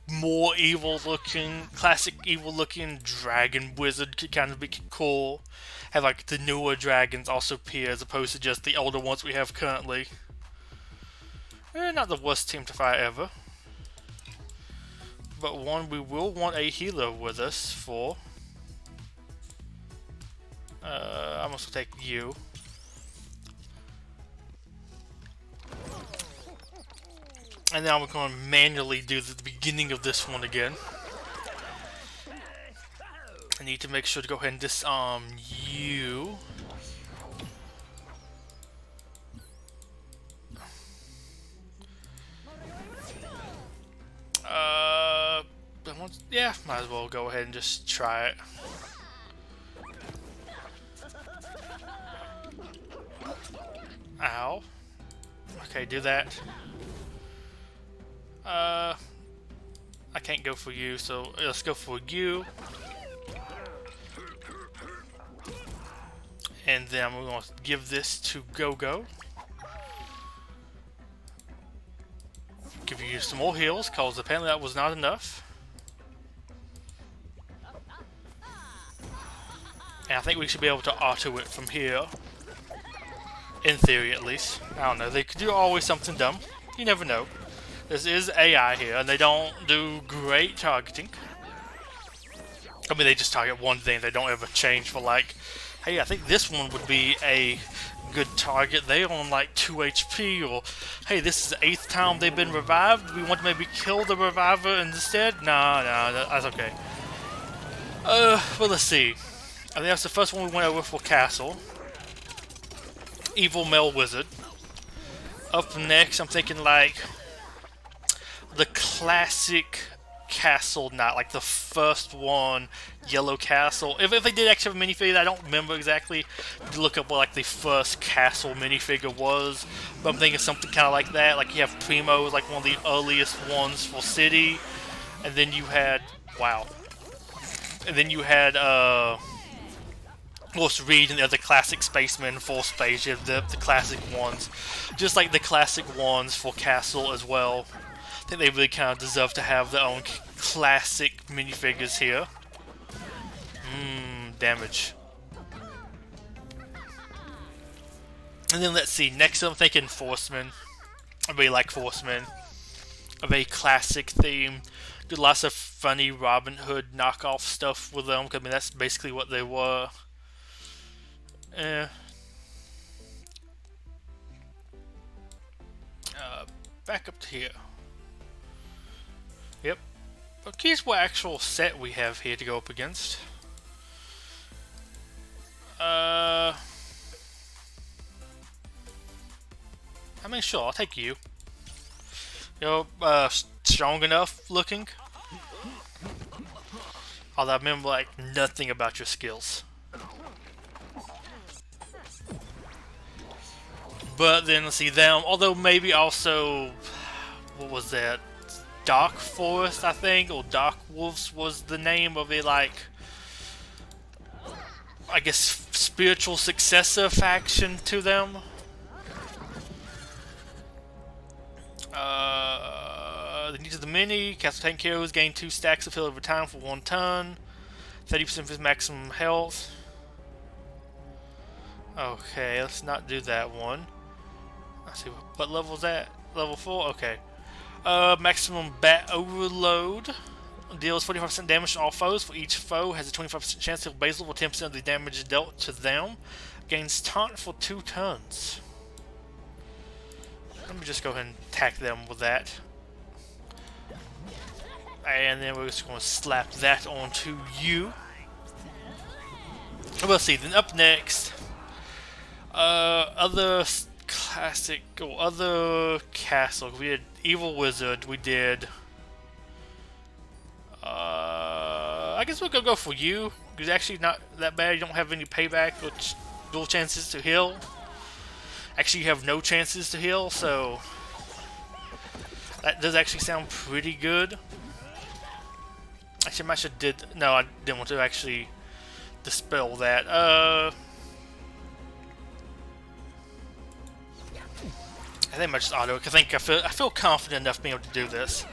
more evil looking, classic evil looking dragon wizard could kind of be cool. Have like the newer dragons also appear as opposed to just the older ones we have currently. Not the worst team to fight ever. But one we will want a healer with us for. I'm also take you. And now we're going to manually do the beginning of this one again. I need to make sure to go ahead and disarm you. Yeah, might as well go ahead and just try it. Ow. Okay, do that. I can't go for you, so let's go for you. And then we're going to give this to Go-Go. Give you some more heals, because apparently that was not enough. And I think we should be able to auto it from here. In theory, at least. I don't know, they could do always something dumb. You never know. This is AI here, and they don't do great targeting. I mean, they just target one thing. They don't ever change for like, hey, I think this one would be a good target. They're on like 2 HP, or hey, this is the 8th time they've been revived. We want to maybe kill the reviver instead. Nah, that's okay. Well, let's see. I think that's the first one we went over for Castle. Evil Male Wizard. Up next, I'm thinking like the classic Castle Knight, like the first one, Yellow Castle. If they did actually have a minifigure, I don't remember exactly. To look up what like the first Castle minifigure was, but I'm thinking something kind of like that. Like you have Primo, like one of the earliest ones for City, and then you had and then you had Force Reed and the other classic Spaceman for Space. You have the classic ones, just like the classic ones for Castle as well. I think they really kind of deserve to have their own classic minifigures here. Damage. And then let's see, next I'm thinking Forceman. I really like Forceman. A very classic theme. Did lots of funny Robin Hood knockoff stuff with them. I mean, that's basically what they were. Back up to here. Yep. Okay, here's what actual set we have here to go up against. I mean, sure, I'll take you. You're strong enough looking. Although I remember like nothing about your skills. But then let's see them, although maybe also, what was that? Dark Forest, I think, or Dark Wolves was the name of it, like, I guess, spiritual successor faction to them. The needs of the mini, Castle Tank Heroes gain 2 stacks of heal over time for 1 turn, 30% of his maximum health. Okay, let's not do that one. Let's see, what level is that? Level 4? Okay. Maximum Bat Overload. Deals 45% damage to all foes. For each foe, has a 25% chance to heal base level, 10% of the damage dealt to them. Gains taunt for 2 turns. Let me just go ahead and attack them with that. And then we're just going to slap that onto you. We'll see. Then up next, other classic or other castle. We did Evil Wizard. We did. I guess we'll go for you. It's actually not that bad. You don't have any payback, which dual chances to heal. Actually, you have no chances to heal, so that does actually sound pretty good. Actually, I might have did. No, I didn't want to actually dispel that. I think I might just auto. I think I feel confident enough being able to do this.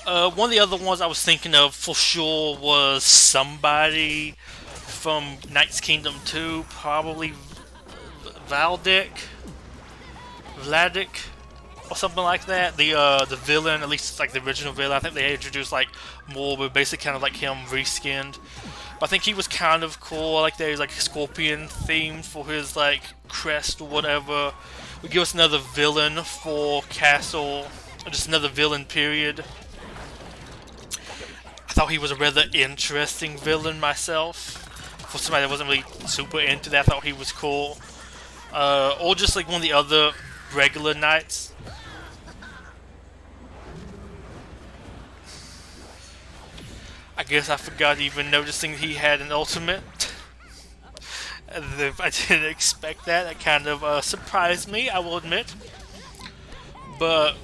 One of the other ones I was thinking of for sure was somebody from Knight's Kingdom 2, probably Vladik, or something like that. The villain, at least like the original villain. I think they introduced like more, but basically kind of like him reskinned. But I think he was kind of cool. Like there's like Scorpion themed for his like crest or whatever. Would give us another villain for Castle, or just another villain period. I thought he was a rather interesting villain myself. For somebody that wasn't really super into that, I thought he was cool. Or just like one of the other regular knights. I guess I forgot even noticing he had an ultimate. I didn't expect that. That kind of surprised me, I will admit. But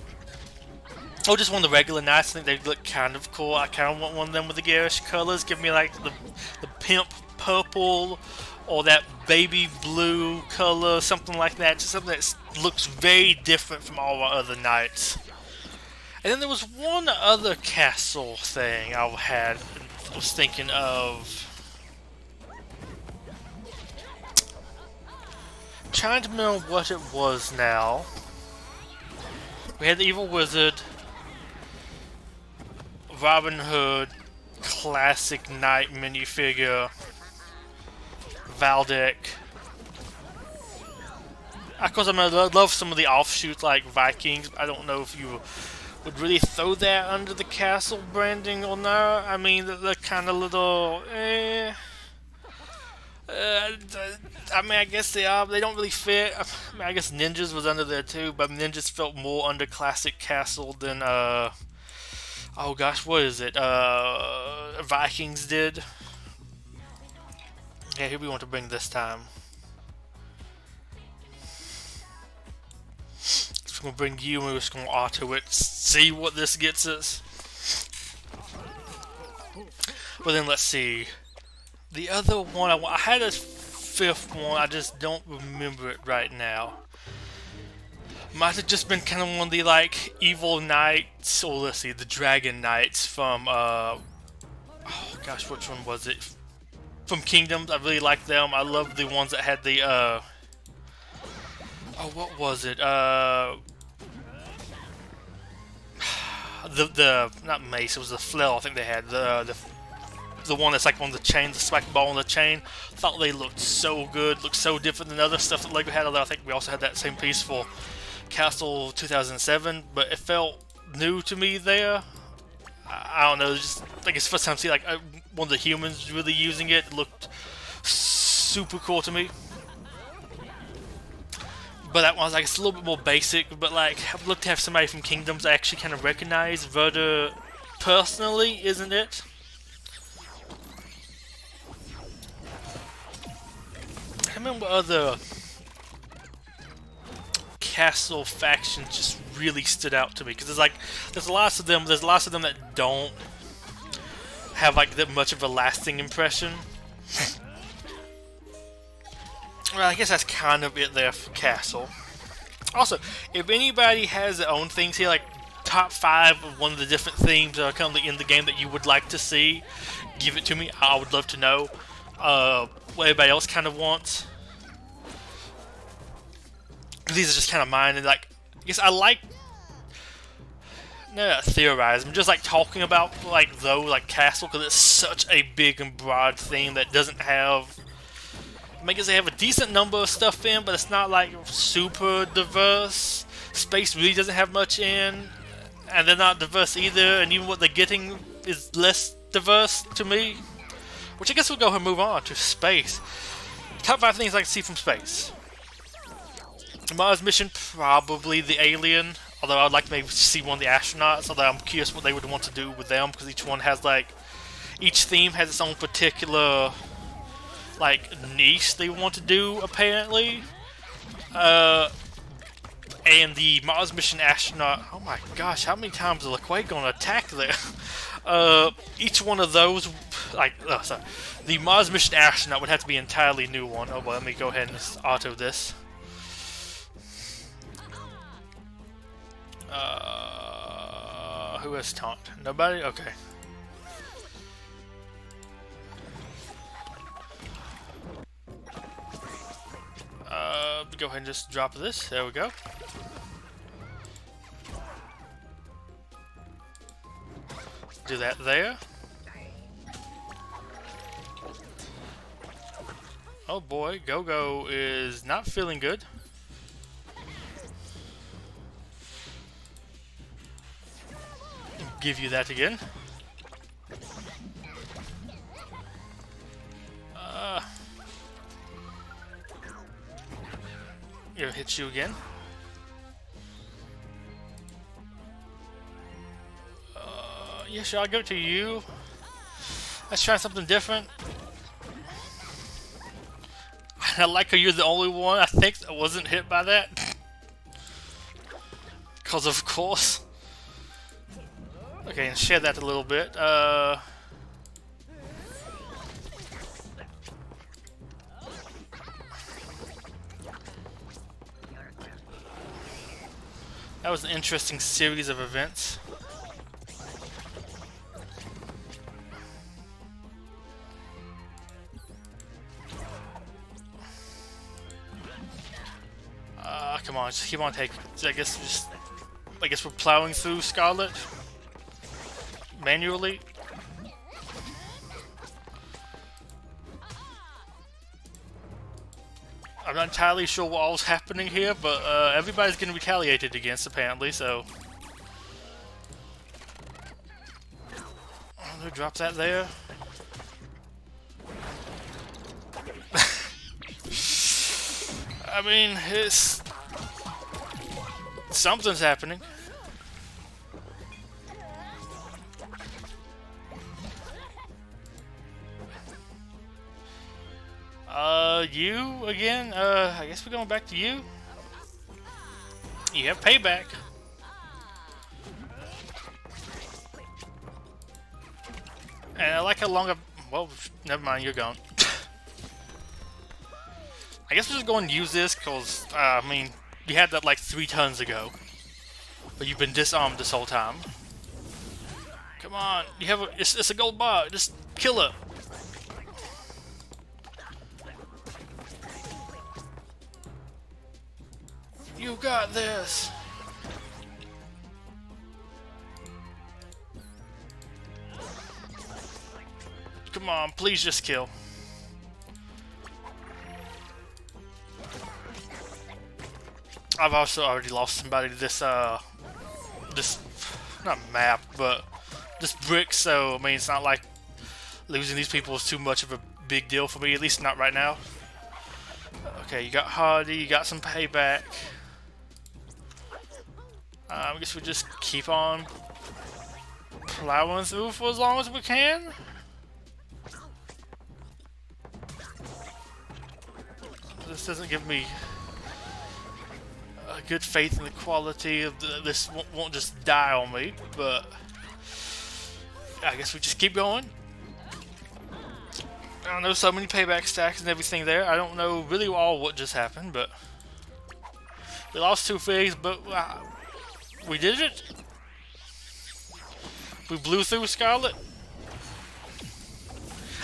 just one of the regular knights. I think they look kind of cool. I kind of want one of them with the garish colors. Give me like the pimp purple or that baby blue color, something like that. Just something that looks very different from all our other knights. And then there was one other castle thing I was thinking of. Trying to remember what it was now. We had the Evil Wizard, Robin Hood, classic knight minifigure, Vladik. Of course, I love some of the offshoots like Vikings. I don't know if you would really throw that under the castle branding or not. I mean, they're kind of little. I mean, I guess they are. But they don't really fit. I mean, I guess Ninjas was under there too, but Ninjas felt more under classic castle than oh gosh, what is it? Vikings did. Yeah, who we want to bring this time? Just gonna bring you, and we're just gonna auto it. See what this gets us. Well then, let's see. The other one, I had a fifth one, I just don't remember it right now. Might have just been kind of one of the like evil knights, or let's see, the dragon knights from oh gosh, which one was it? From Kingdoms. I really liked them. I love the ones that had the oh, what was it? The not mace, it was the flail. I think they had the one that's like on the chain, the spike ball on the chain. Thought they looked so good, looked so different than other stuff that LEGO had. Although I think we also had that same piece for Castle 2007, but it felt new to me there. I don't know, just like it's the first time I see like one of the humans really using it. It looked super cool to me. But that one was like it's a little bit more basic. But like I'd love to have somebody from Kingdoms I actually kind of recognize. Verda personally, isn't it? I remember other castle factions just really stood out to me because there's lots of them. There's lots of them that don't have like that much of a lasting impression. Well, I guess that's kind of it there for castle. Also, if anybody has their own things here, like top 5 of one of the different themes that are currently in the game that you would like to see, give it to me. I would love to know what everybody else kind of wants. These are just kind of mine, and like, I guess I like theorizing, just like talking about like castle because it's such a big and broad theme that doesn't have. I guess they have a decent number of stuff in, but it's not like super diverse. Space really doesn't have much in, and they're not diverse either. And even what they're getting is less diverse to me. Which I guess we'll go ahead and move on to space. Top 5 things I like to see from space. Mars mission, probably the alien. Although I'd like to maybe see one of the astronauts. Although I'm curious what they would want to do with them, because each one has like, each theme has its own particular like niche they want to do apparently. And the Mars mission astronaut. Oh my gosh, how many times is LeQuay gonna attack there? Each one of those, like, sorry, the Mars mission astronaut would have to be an entirely new one. Oh well, let me go ahead and just auto this. Who has taunt? Nobody? Okay. Go ahead and just drop this. There we go. Do that there. Oh boy, Go-Go is not feeling good. Give you that again. Gonna hit you again. Yeah, sure, I'll give it to you. Let's try something different. I like how you're the only one, I think, that wasn't hit by that. Because of course. Okay, and share that a little bit. That was an interesting series of events. Come on, just keep on taking. I guess we're plowing through Scarlet manually. I'm not entirely sure what all's happening here, but everybody's getting retaliated against apparently. So, I'm gonna drop that there. I mean, it's something's happening. You again? I guess we're going back to you. You have payback. And I like how long I've... Well, never mind, you're gone. I guess we're just going to use this because, I mean, you had that like 3 tons ago. But you've been disarmed this whole time. Come on, you have a... It's a gold bar, just kill it. You got this! Come on, please just kill. I've also already lost somebody to this, this, not map, but this brick, so, I mean, it's not like losing these people is too much of a big deal for me, at least not right now. Okay, you got Hardy, you got some payback. I guess we just keep on plowing through for as long as we can. This doesn't give me a good faith in the quality of this. Won't just die on me, but I guess we just keep going. I don't know, so many payback stacks and everything there. I don't know really all what just happened, but we lost 2 figs, but we did it. We blew through Scarlet.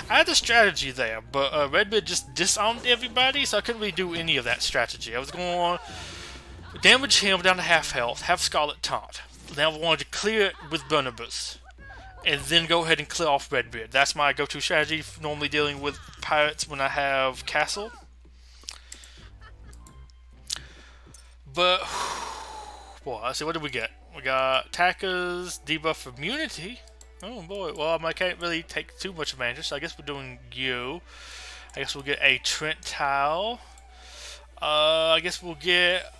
I had a strategy there, but Redbeard just disarmed everybody, so I couldn't really do any of that strategy. I was going to damage him down to half health, have Scarlet taunt. Then I wanted to clear it with Barnabas, and then go ahead and clear off Redbeard. That's my go-to strategy for normally dealing with pirates when I have Castle. But, boy, let's see, what did we get? We got attackers, debuff immunity. Oh boy, well I can't really take too much advantage, so I guess we're doing you. I guess we'll get a Trent tile. I guess we'll get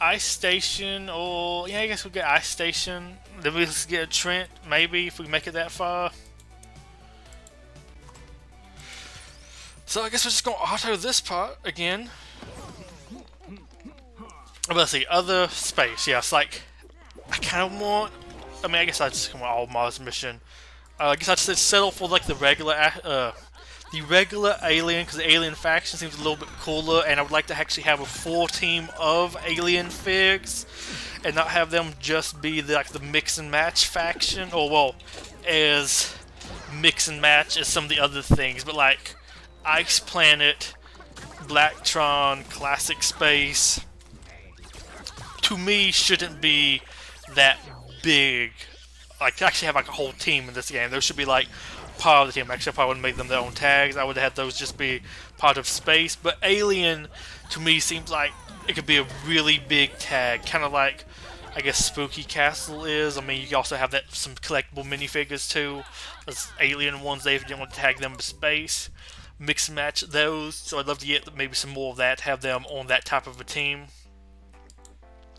Ice Station, or yeah, I guess we'll get Ice Station. Then we'll get a Trent, maybe, if we make it that far. So I guess we're just gonna auto this part again. But let's see, other space. Yeah, it's like I kind of want. I mean, I guess I just come with all Mars mission. I guess I just settle for like the regular alien, because the alien faction seems a little bit cooler, and I would like to actually have a full team of alien figs, and not have them just be like the mix and match faction, or well, as mix and match as some of the other things, but like Ice Planet, Blacktron, Classic Space, to me shouldn't be that big. Like to actually have like a whole team in this game, those should be like part of the team. Actually, I probably wouldn't make them their own tags. I would have had those just be part of space. But Alien, to me, seems like it could be a really big tag, kind of like I guess Spooky Castle is. I mean, you also have that some collectible minifigures too. Those Alien ones, they didn't want to tag them with space. Mix and match those. So I'd love to get maybe some more of that. Have them on that type of a team.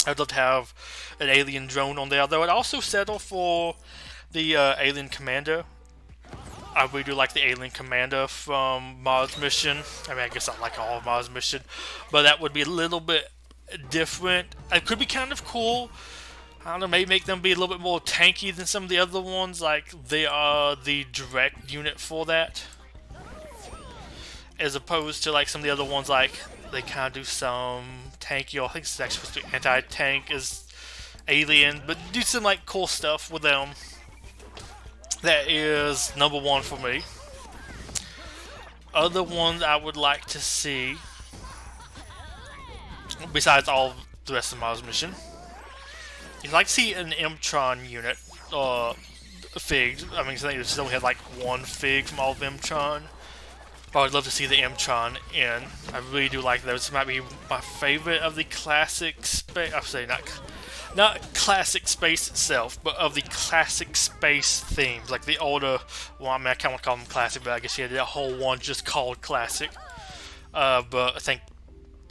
I'd love to have an alien drone on there, though I'd also settle for the alien commander. I really do like the alien commander from Mars Mission. I mean, I guess I like all of Mars Mission, but that would be a little bit different. It could be kind of cool. I don't know, maybe make them be a little bit more tanky than some of the other ones, like they are the direct unit for that. As opposed to like some of the other ones, like they kind of do some tanky, or I think it's actually supposed to be anti-tank as alien, but do some like cool stuff with them. That is number one for me. Other ones I would like to see, besides all the rest of Mars Mission, I'd like to see an Mtron unit, fig. I mean, I think they only had like one fig from all of Mtron. But I'd love to see the Mtron in. I really do like those. This might be my favorite of the classic space. I'm saying not classic space itself, but of the classic space themes, like the older. Well, I mean, I kind of call them classic, but I guess you had that whole one just called classic. But I think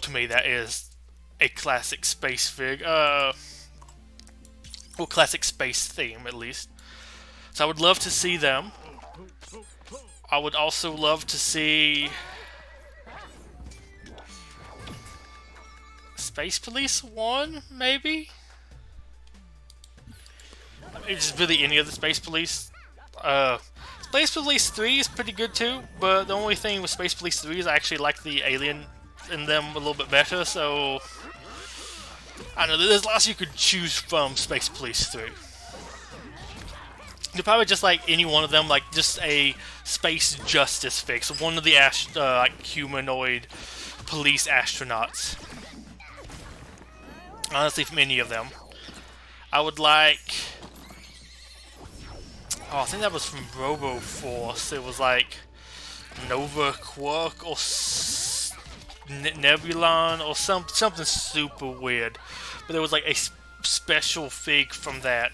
to me that is a classic space fig. Or classic space theme at least. So I would love to see them. I would also love to see Space Police 1, maybe? It's just really any of the Space Police. Space Police 3 is pretty good too, but the only thing with Space Police 3 is I actually like the alien in them a little bit better, so I don't know, there's lots you could choose from Space Police 3. You're probably just like any one of them, like just a space justice fix. One of the like humanoid police astronauts. Honestly, from any of them. I would like. Oh, I think that was from Robo Force. It was like Nova Quark or Nebulon or something super weird. But there was like a special fig from that.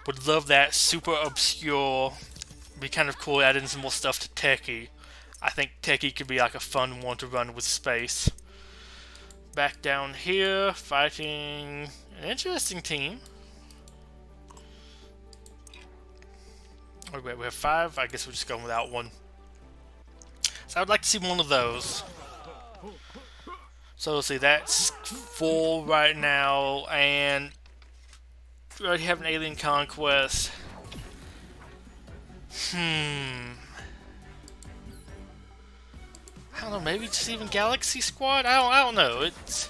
Would love that, super obscure. Be kind of cool, add in some more stuff to Techie. I think Techie could be like a fun one to run with space. Back down here, fighting an interesting team. Oh, wait, we have 5. I guess we're just going without one. So I would like to see one of those. So let's see, that's 4 right now, and we already have an Alien Conquest. I don't know, maybe just even Galaxy Squad? I don't know. It's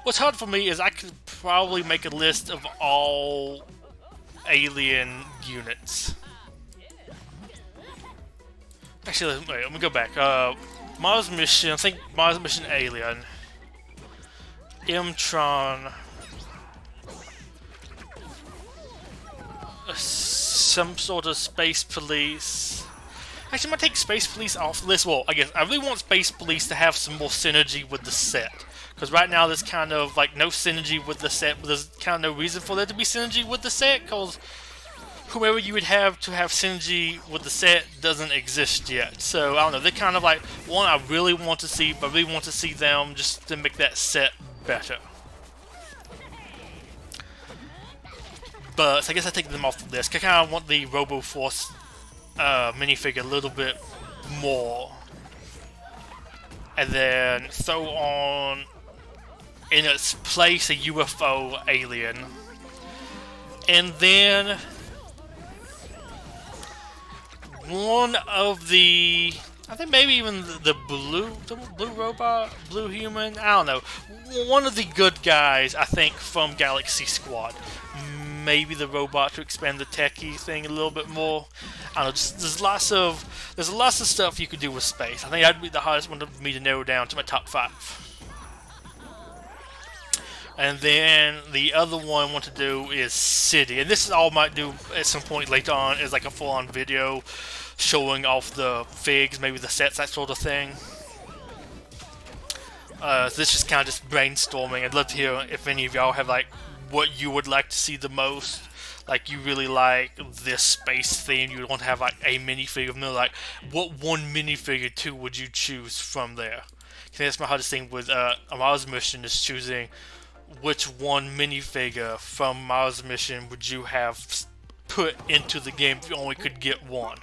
what's hard for me is I could probably make a list of all Alien units. Actually, wait, let me go back. Mars Mission, I think Mars Mission Alien. Mtron. Some sort of Space Police. Actually, I might take Space Police off the list. Well, I guess I really want Space Police to have some more synergy with the set. Because right now there's kind of like no synergy with the set, but there's kind of no reason for there to be synergy with the set. Because whoever you would have to have synergy with the set doesn't exist yet. So I don't know. They're kind of like one I really want to see, but I really want to see them just to make that set better. But so I guess I take them off the list. I kind of want the Robo Force minifigure a little bit more, and then throw on in its place a UFO alien, and then one of the, I think maybe even the blue robot, blue human, I don't know, one of the good guys I think from Galaxy Squad. Maybe the robot to expand the techie thing a little bit more. I don't know, just, there's lots of stuff you could do with space. I think that'd be the hardest one for me to narrow down to my top 5. And then the other one I want to do is City, and this is all I might do at some point later on is like a full-on video showing off the figs, maybe the sets, that sort of thing. So this is just kind of just brainstorming. I'd love to hear if any of y'all have like what you would like to see the most. Like you really like this space theme, you would want to have like a minifigure of like what one minifigure too would you choose from there? I think that's my hardest thing with a Mars mission is choosing which one minifigure from Mars mission would you have put into the game if you only could get one.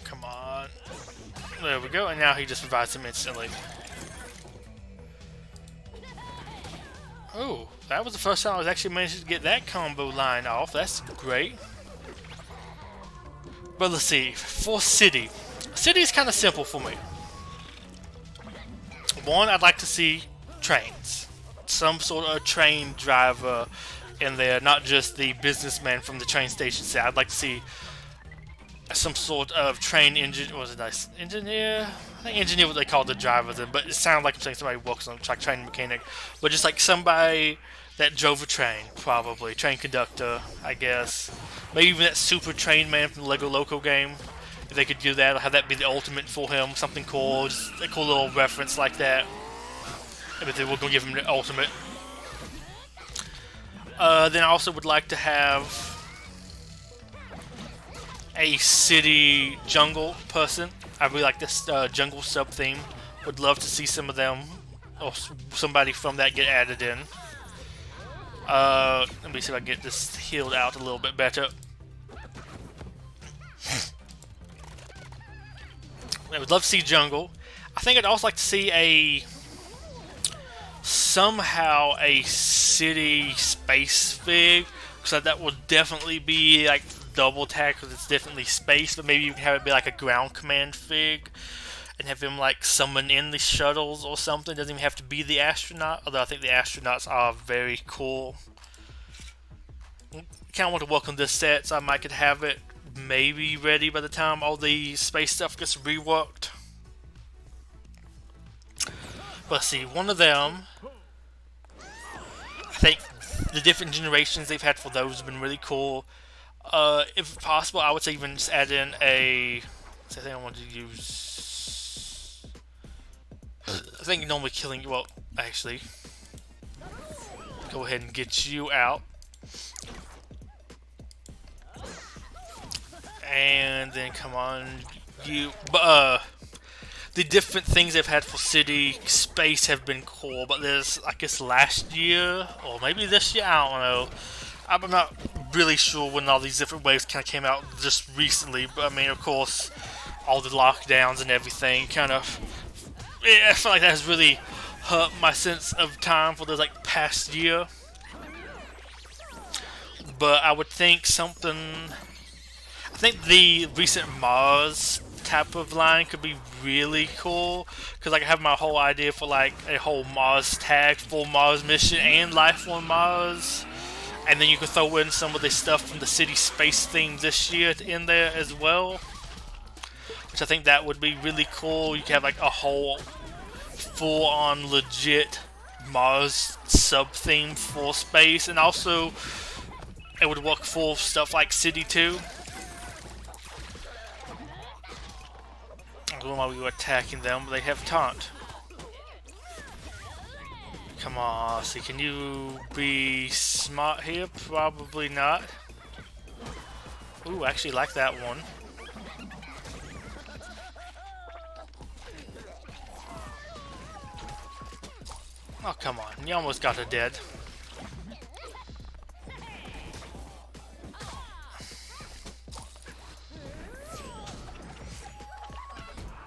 Come on. There we go, and now he just revives him instantly. Oh, that was the first time I was actually managed to get that combo line off. That's great. But let's see. For City. City is kind of simple for me. One, I'd like to see trains. Some sort of train driver in there, not just the businessman from the train station set. I'd like to see some sort of train engine. Was it nice? Engineer? I think engineer what they call the driver then, but it sounds like I'm saying somebody who works on like train mechanic. But just like somebody that drove a train, probably. Train conductor, I guess. Maybe even that super train man from the Lego Loco game. If they could do that, or have that be the ultimate for him, something cool, just a cool little reference like that. If they were going to give him the ultimate. Then I also would like to have a city jungle person. I really like this jungle sub theme. Would love to see some of them or somebody from that get added in. Let me see if I can get this healed out a little bit better. I would love to see jungle. I think I'd also like to see somehow a city space fig, because that would definitely be like double tag because it's definitely space, but maybe you can have it be like a ground command fig and have him like summon in the shuttles or something. It doesn't even have to be the astronaut, although I think the astronauts are very cool. Kind of want to welcome this set, so I might could have it maybe ready by the time all the space stuff gets reworked. But let's see, one of them, I think the different generations they've had for those have been really cool. If possible, I would say even just add in I think I want to use, I think normally killing, well, actually, go ahead and get you out. And then come on, you, but the different things they've had for city space have been cool, but there's, I guess last year, or maybe this year, I don't know. I'm not really sure when all these different waves kind of came out just recently, but I mean, of course, all the lockdowns and everything kind of, I feel like that has really hurt my sense of time for the like past year. But I would think something, I think the recent Mars type of line could be really cool, because like, I have my whole idea for like a whole Mars tag, full Mars mission and Life on Mars. And then you can throw in some of the stuff from the city space theme this year in there as well, which I think that would be really cool. You can have like a whole full-on legit Mars sub-theme for space, and also it would work for stuff like City 2. while we were attacking them, but they have taunt. Come on, see, can you be smart here? Probably not. Ooh, I actually like that one. Oh, come on, you almost got her dead.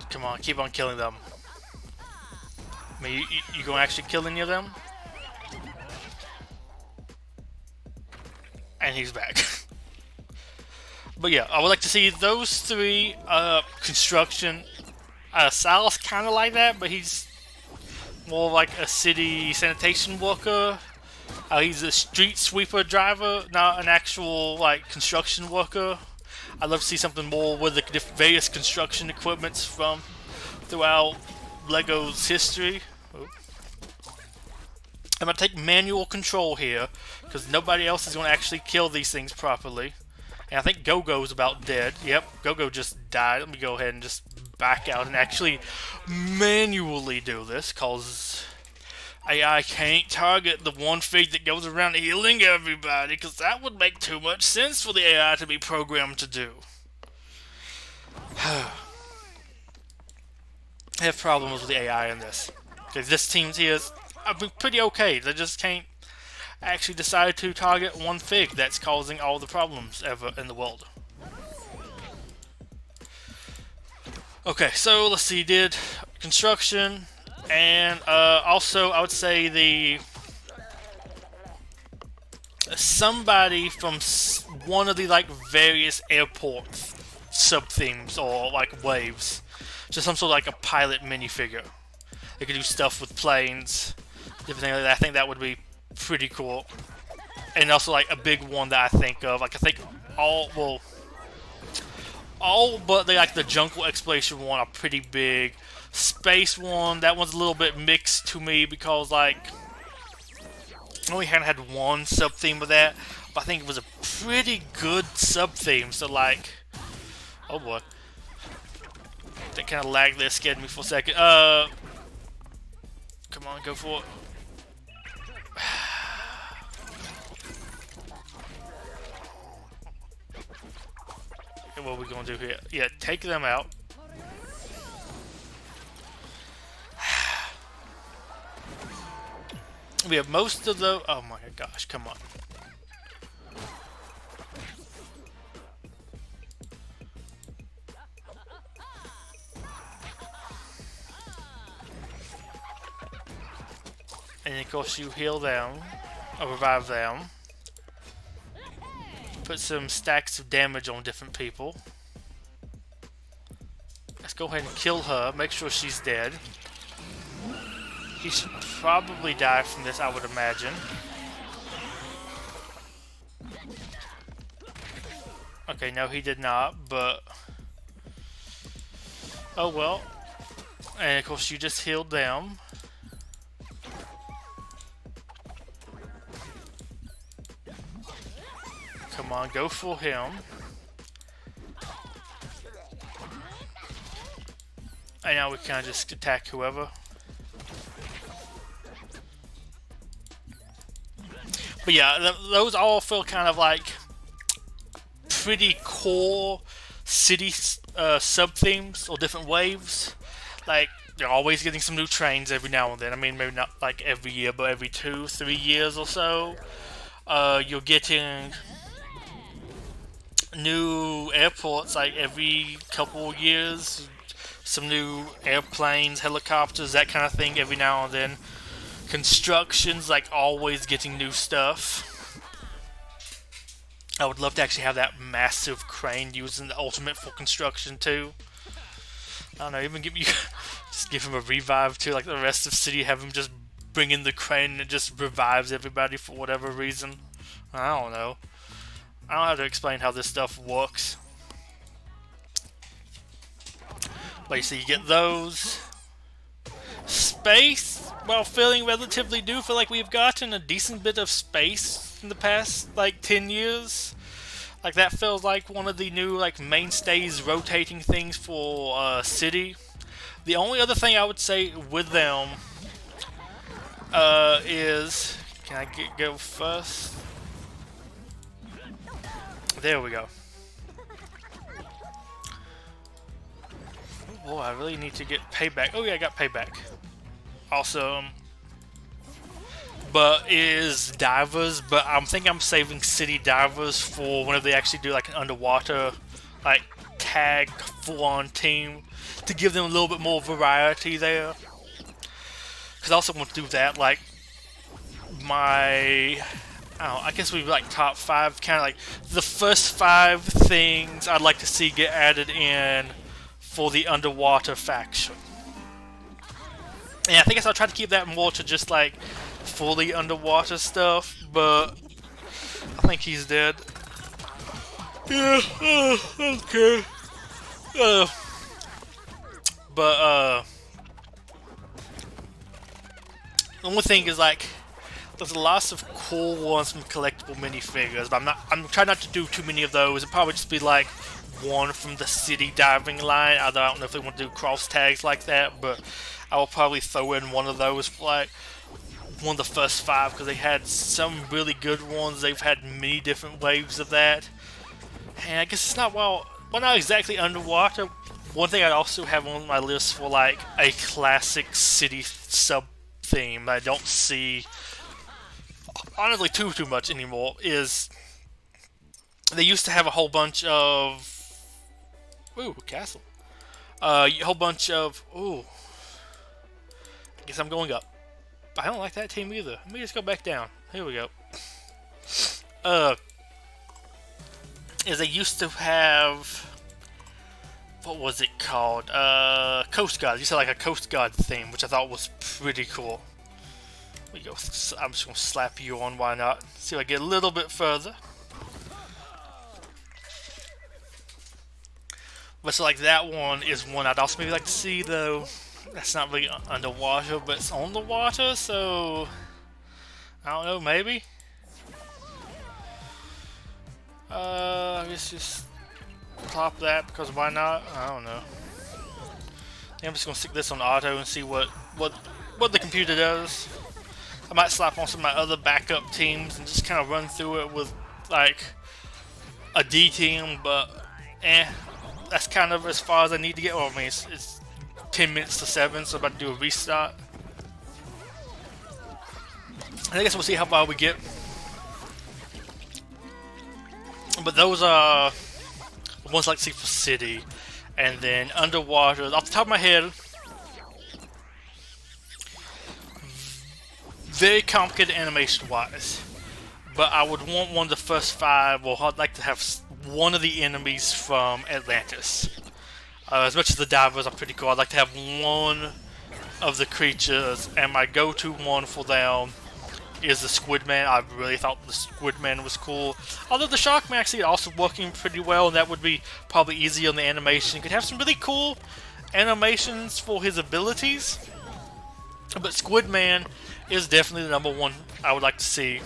Come on, keep on killing them. I mean, you gonna actually kill any of them? And he's back. But yeah, I would like to see those three. Construction. Sal's kind of like that, but he's more like a city sanitation worker. He's a street sweeper driver, not an actual like construction worker. I'd love to see something more with the various construction equipments from throughout Lego's history. Ooh. I'm going to take manual control here, because nobody else is going to actually kill these things properly. And I think Go-Go's about dead. Yep, Go-Go just died. Let me go ahead and just back out and actually manually do this, because AI can't target the one fig that goes around healing everybody, because that would make too much sense for the AI to be programmed to do. I have problems with the AI in this. Because this team's here is pretty okay. They just can't actually decide to target one fig that's causing all the problems ever in the world. Okay, so let's see, did construction, and also I would say somebody from one of the like various airports sub-themes or like waves. Just some sort of like a pilot minifigure. They could do stuff with planes, different things like that. I think that would be pretty cool. And also like a big one that I think of, like I think all but they like the jungle exploration one are pretty big. Space one, that one's a little bit mixed to me because like I only had one sub theme of that, but I think it was a pretty good sub theme. So like, oh boy, that kind of lagged there, scared me for a second. Come on, go for it. What are we gonna do here? Yeah, take them out. We have most of the. Oh my gosh! Come on. And of course, you heal them or revive them. Put some stacks of damage on different people. Let's go ahead and kill her. Make sure she's dead. He should probably die from this, I would imagine. Okay, no, he did not, but oh well. And of course, you just healed them. Come on, go for him. And now we kind of just attack whoever. But yeah, those all feel kind of like pretty core city sub-themes or different waves. Like, they're always getting some new trains every now and then. I mean, maybe not like every year, but every 2-3 years or so. You're getting new airports like every couple of years. Some new airplanes, helicopters, that kind of thing every now and then. Construction's like always getting new stuff. I would love to actually have that massive crane used in the ultimate for construction too. I don't know, even just give him a revive too, like the rest of the city, have him just bring in the crane and it just revives everybody for whatever reason. I don't know. I don't have to explain how this stuff works. But you see, you get those. Space, while feeling relatively new, feel like we've gotten a decent bit of space in the past, like, 10 years. Like, that feels like one of the new, like, mainstays rotating things for City. The only other thing I would say with them is, can I go first? There we go. Oh boy, I really need to get payback. Oh yeah, I got payback. Awesome. But is divers, but I'm thinking I'm saving city divers for whenever they actually do like an underwater like tag full-on team to give them a little bit more variety there. Because I also want to do that like my, I guess we'd be like top 5, kind of like the first 5 things I'd like to see get added in for the underwater faction. And I think I'll try to keep that more to just like fully underwater stuff, but I think he's dead. Yeah, okay. But the only thing is like there's lots of cool ones from collectible minifigures, but I'm trying not to do too many of those. It'd probably just be like one from the city diving line. I don't know if they want to do cross tags like that, but I will probably throw in one of those for like one of the first 5 because they had some really good ones. They've had many different waves of that, and I guess it's not well not exactly underwater. One thing I'd also have on my list for like a classic city sub theme that I don't see honestly too much anymore is they used to have a whole bunch of castle. A whole bunch of I guess I'm going up. I don't like that team either. Let me just go back down. Here we go. Is they used to have, what was it called? Coast Guard. They used to have like a Coast Guard theme, which I thought was pretty cool. There we go. I'm just gonna slap you on. Why not? See if I get a little bit further. But so like that one is one I'd also maybe like to see though. That's not really underwater, but it's on the water, so I don't know, maybe. I guess just pop that because why not? I don't know. I'm just gonna stick this on auto and see what the computer does. I might slap on some of my other backup teams and just kind of run through it with like a D team, but that's kind of as far as I need to get. Well, I mean, it's 10 minutes to 7, so I'm about to do a restart. I guess we'll see how far we get. But those are the ones I like to see for city. And then underwater, off the top of my head, very complicated animation wise. But I would want one of the first 5, or I'd like to have one of the enemies from Atlantis. As much as the divers are pretty cool, I'd like to have one of the creatures, and my go-to one for them is the Squid Man. I really thought the Squid Man was cool. Although the Shark Man actually also working pretty well, and that would be probably easy on the animation. You could have some really cool animations for his abilities, but Squid Man is definitely the #1 I would like to see.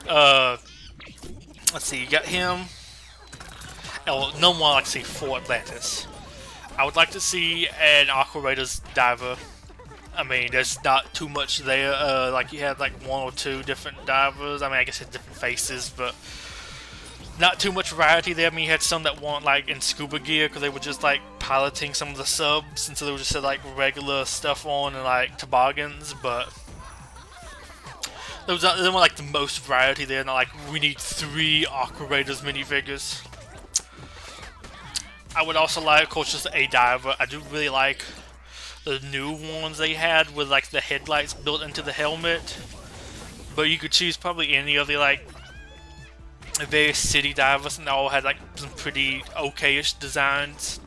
Let's see, you got him. Oh, no one I'd like to see for Atlantis. I would like to see an Aqua Raiders diver. I mean, there's not too much there. Like you had like 1 or 2 different divers. I mean, I guess it had different faces, but not too much variety there. I mean, you had some that weren't like in scuba gear because they were just like piloting some of the subs, and so they were just had like regular stuff on and like toboggans. But there weren't like the most variety there. Not like we need 3 Aqua Raiders minifigures. I would also like, of course, just a diver. I do really like the new ones they had with like the headlights built into the helmet. But you could choose probably any of the like various city divers, and they all had like some pretty okay-ish designs.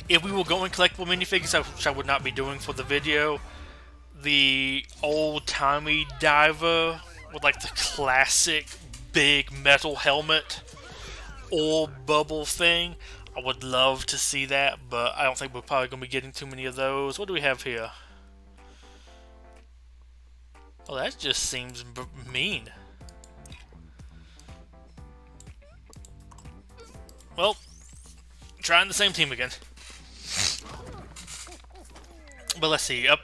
If we were going collectible minifigures, which I would not be doing for the video, the old-timey diver with like the classic big metal helmet or bubble thing, I would love to see that, but I don't think we're probably going to be getting too many of those. What do we have here? Oh, that just seems mean. Well, trying the same team again. But let's see, up...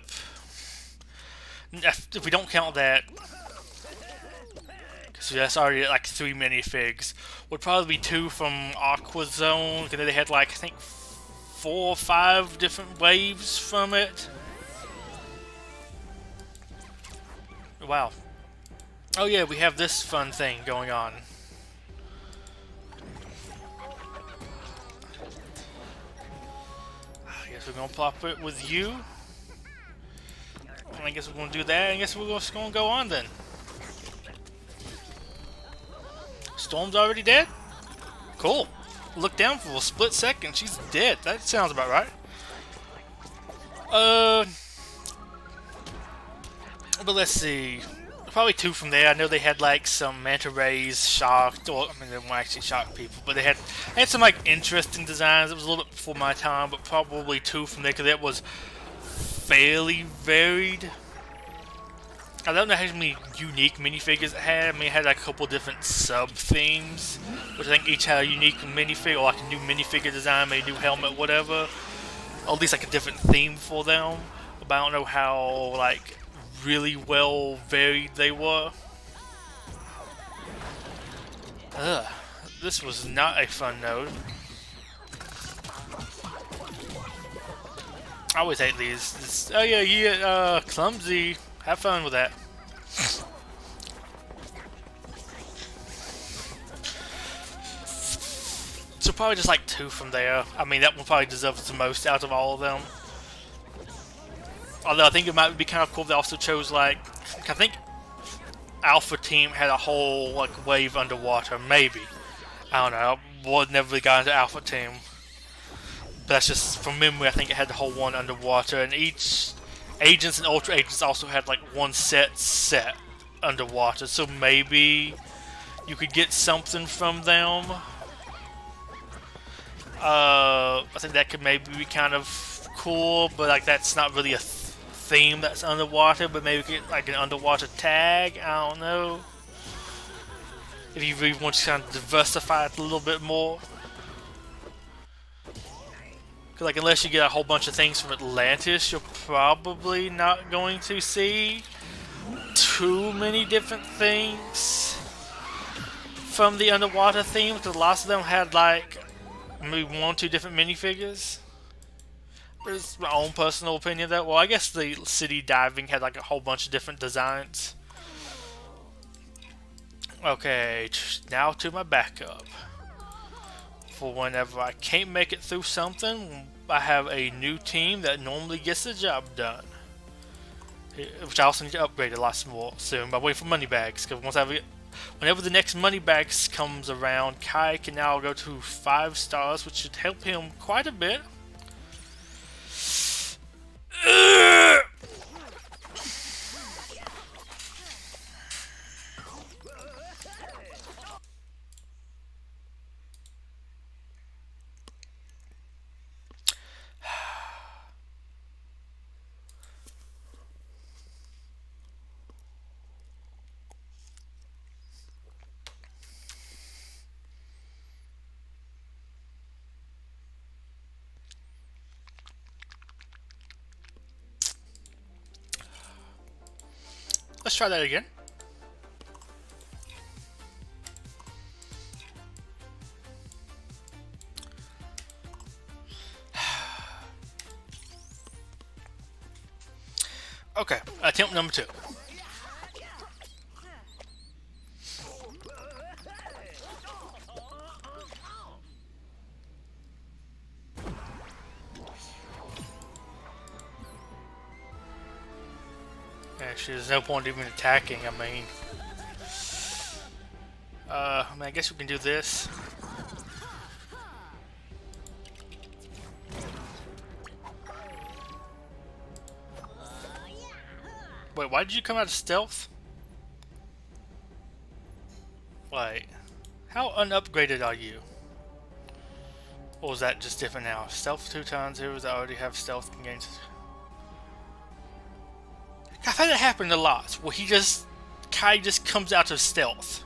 If we don't count that... Because that's already like 3 minifigs. Would probably be 2 from Aqua Zone, because they had like, I think, 4 or 5 different waves from it. Wow. Oh yeah, we have this fun thing going on. I guess we're gonna plop it with you. I guess we're gonna do that. I guess we're just gonna go on then. Storm's already dead? Cool. Look down for a split second. She's dead. That sounds about right. But let's see. Probably 2 from there. I know they had like some manta rays shocked, or I mean they weren't actually shock people, but they had some like interesting designs. It was a little bit before my time, but probably 2 from there because it was fairly varied. I don't know how many unique minifigures it had. I mean, it had like a couple different sub-themes, which I think each had a unique minifigure, or like a new minifigure design, maybe a new helmet, whatever. Or at least like a different theme for them. But I don't know how, like, really well varied they were. Ugh, this was not a fun node. I always hate these. Oh yeah, clumsy. Have fun with that. So probably just like 2 from there. I mean, that one probably deserves the most out of all of them. Although I think it might be kind of cool if they also chose like, I think Alpha Team had a whole like wave underwater, maybe. I don't know. I never really got into Alpha Team. But that's just from memory. I think it had the whole one underwater, and each Agents and Ultra Agents also had like one set underwater, so maybe you could get something from them. I think that could maybe be kind of cool, but like that's not really a theme that's underwater, but maybe get like an underwater tag, I don't know. If you really want to kind of diversify it a little bit more. Because like, unless you get a whole bunch of things from Atlantis, you're probably not going to see too many different things from the underwater theme, because lots of them had like maybe 1 or 2 different minifigures. It's my own personal opinion though. Well, I guess the city diving had like a whole bunch of different designs. Okay, now to my backup. For whenever I can't make it through something, I have a new team that normally gets the job done. Which I also need to upgrade a lot more soon by waiting for money bags. Because whenever the next money bags comes around, Kai can now go to 5 stars, which should help him quite a bit. Let's try that again. Okay, attempt number 2. Actually, there's no point even attacking. I mean, I guess we can do this. Wait, why did you come out of stealth? Wait, how unupgraded are you? Or is that just different now? Stealth 2 times heroes that already have stealth can gain. I've had it happen a lot, where Kai just comes out of stealth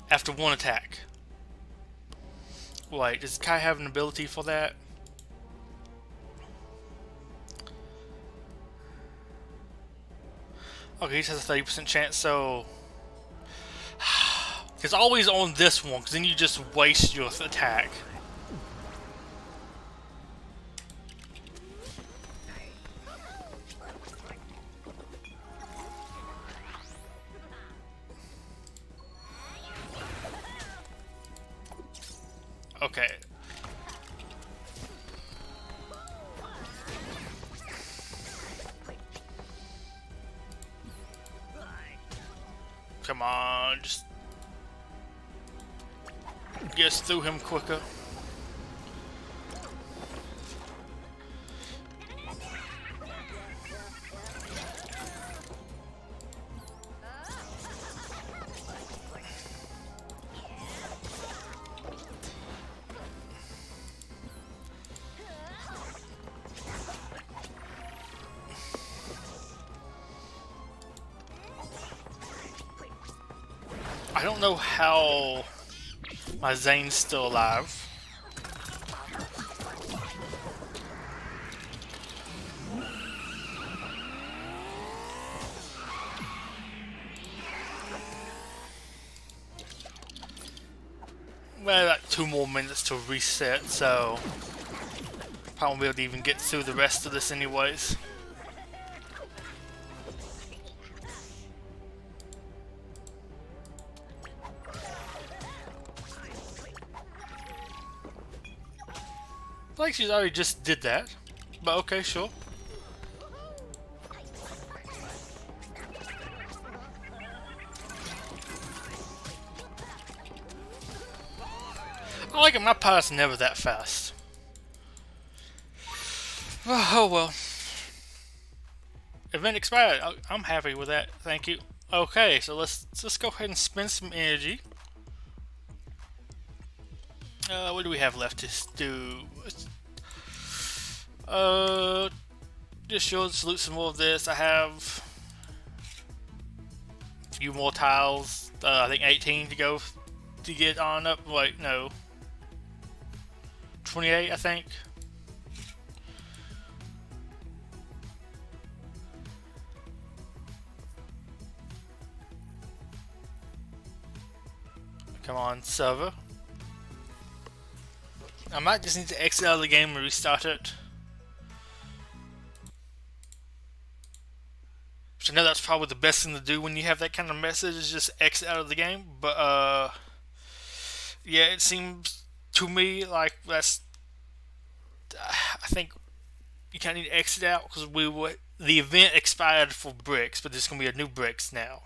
after 1 attack. Wait, does Kai have an ability for that? Okay, he has a 30% chance, so... It's always on this one, because then you just waste your attack. Okay. Come on, just get us through him quicker. I don't know how my Zane's still alive. Well, like 2 more minutes to reset, so probably won't be able to even get through the rest of this anyways. Like she's already just did that, but okay, sure. I like it, my pilot's never that fast. Oh well. Event expired. I'm happy with that, thank you. Okay, so let's go ahead and spend some energy. What do we have left to do? Just loot some more of this. I have a few more tiles. I think 18 to go to get on up. Wait, no. 28, I think. Come on, server. I might just need to exit out of the game and restart it. Which I know that's probably the best thing to do when you have that kind of message, is just exit out of the game. But yeah, it seems to me like that's... I think you kind of need to exit out because the event expired for bricks, but there's going to be a new bricks now.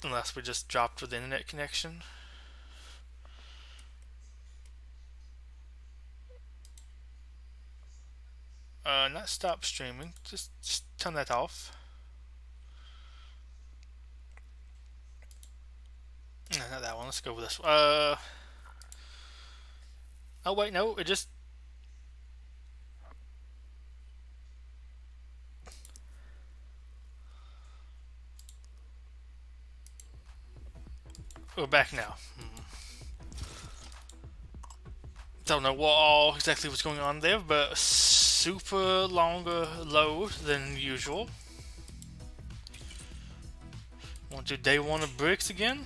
Unless we just dropped with the internet connection. Not stop streaming. Just turn that off. No, not that one. Let's go with this one. Oh wait, no. It just... We're back now. Don't know what all exactly was going on there, but super longer load than usual. Want to do day 1 of bricks again?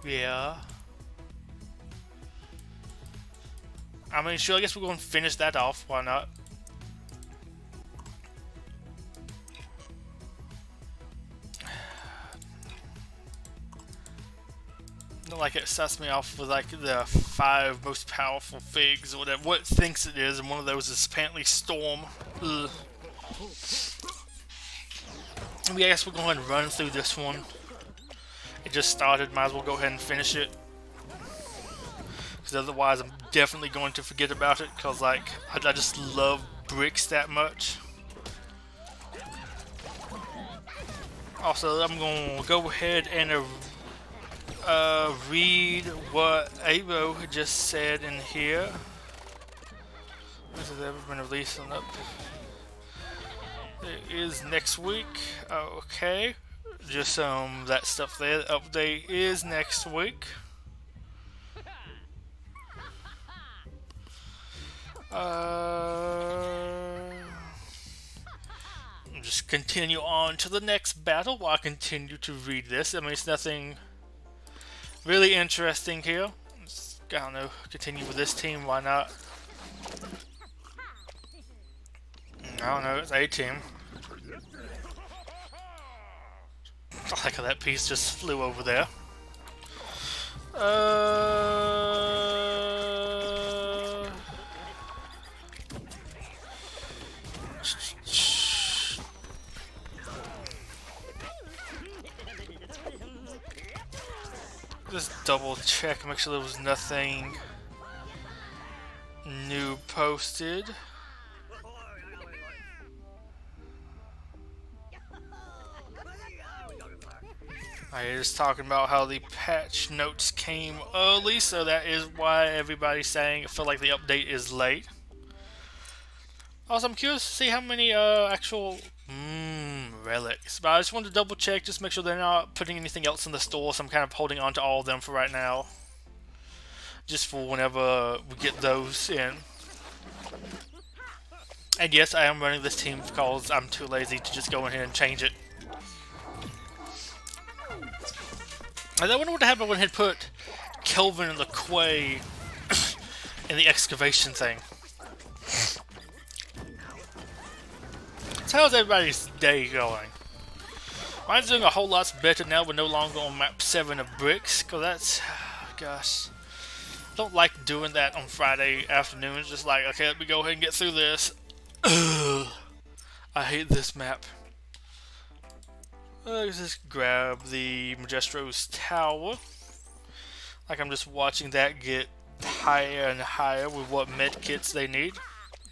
Yeah. I mean, sure, I guess we're going to finish that off. Why not? Not like it starts me off with like the 5 most powerful figs or whatever. What it thinks it is, and one of those is apparently Storm. Ugh. I guess we'll go ahead and run through this one. It just started, might as well go ahead and finish it. Because otherwise I'm definitely going to forget about it, because like, I just love bricks that much. Also, I'm going to go ahead and read what Abo just said in here. This has ever been released on up. It is next week. Okay. Just that stuff there. The update is next week. Just continue on to the next battle while I continue to read this. I mean, it's nothing really interesting here. Just, I don't know, continue with this team, why not? I don't know, it's A team. I like how that piece just flew over there. Just double check, make sure there was nothing new posted. I was talking about how the patch notes came early, so that is why everybody's saying I feel like the update is late. Also, I'm curious to see how many actual relics. But I just wanted to double check, just make sure they're not putting anything else in the store, so I'm kind of holding on to all of them for right now. Just for whenever we get those in. And yes, I am running this team because I'm too lazy to just go in here and change it. And I wonder what happened when he put Kelvin and LeQuay in the excavation thing. So how's everybody's day going? Mine's doing a whole lot better now. We're no longer on map 7 of brix, because that's, gosh, I don't like doing that on Friday afternoons. Just like, okay, let me go ahead and get through this. Ugh, I hate this map. Let's just grab the Majestro's Tower. Like I'm just watching that get higher and higher with what medkits they need.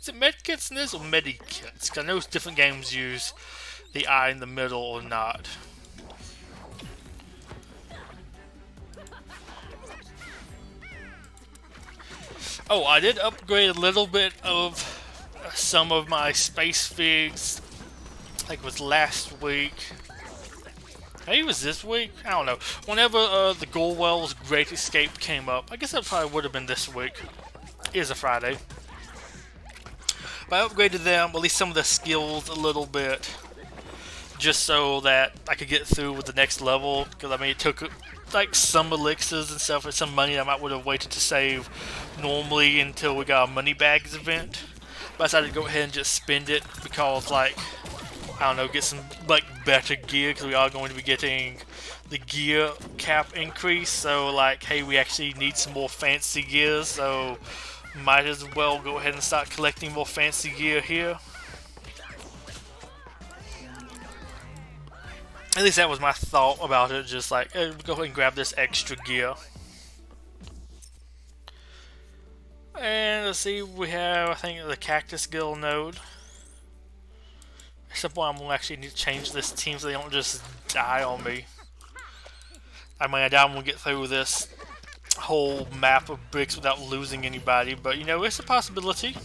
Is it medkits in this or medikits? Because I know different games use the I in the middle or not. Oh, I did upgrade a little bit of some of my space figs. Like it was last week. Maybe it was this week? I don't know. Whenever the Gorwell's Great Escape came up, I guess that probably would have been this week. It is a Friday. But I upgraded them, at least some of the skills a little bit, just so that I could get through with the next level. Because I mean, it took like some elixirs and stuff, and some money I might would have waited to save normally until we got a money bags event. But I decided to go ahead and just spend it because, like, I don't know, get some like better gear because we are going to be getting the gear cap increase. So like, hey, we actually need some more fancy gear, so might as well go ahead and start collecting more fancy gear here. At least that was my thought about it, just like, hey, go ahead and grab this extra gear. And let's see, we have, I think, the Cactus Guild node. At some point, I'm going to actually need to change this team so they don't just die on me. I mean, I doubt I'm going to get through this whole map of brix without losing anybody, but you know, it's a possibility.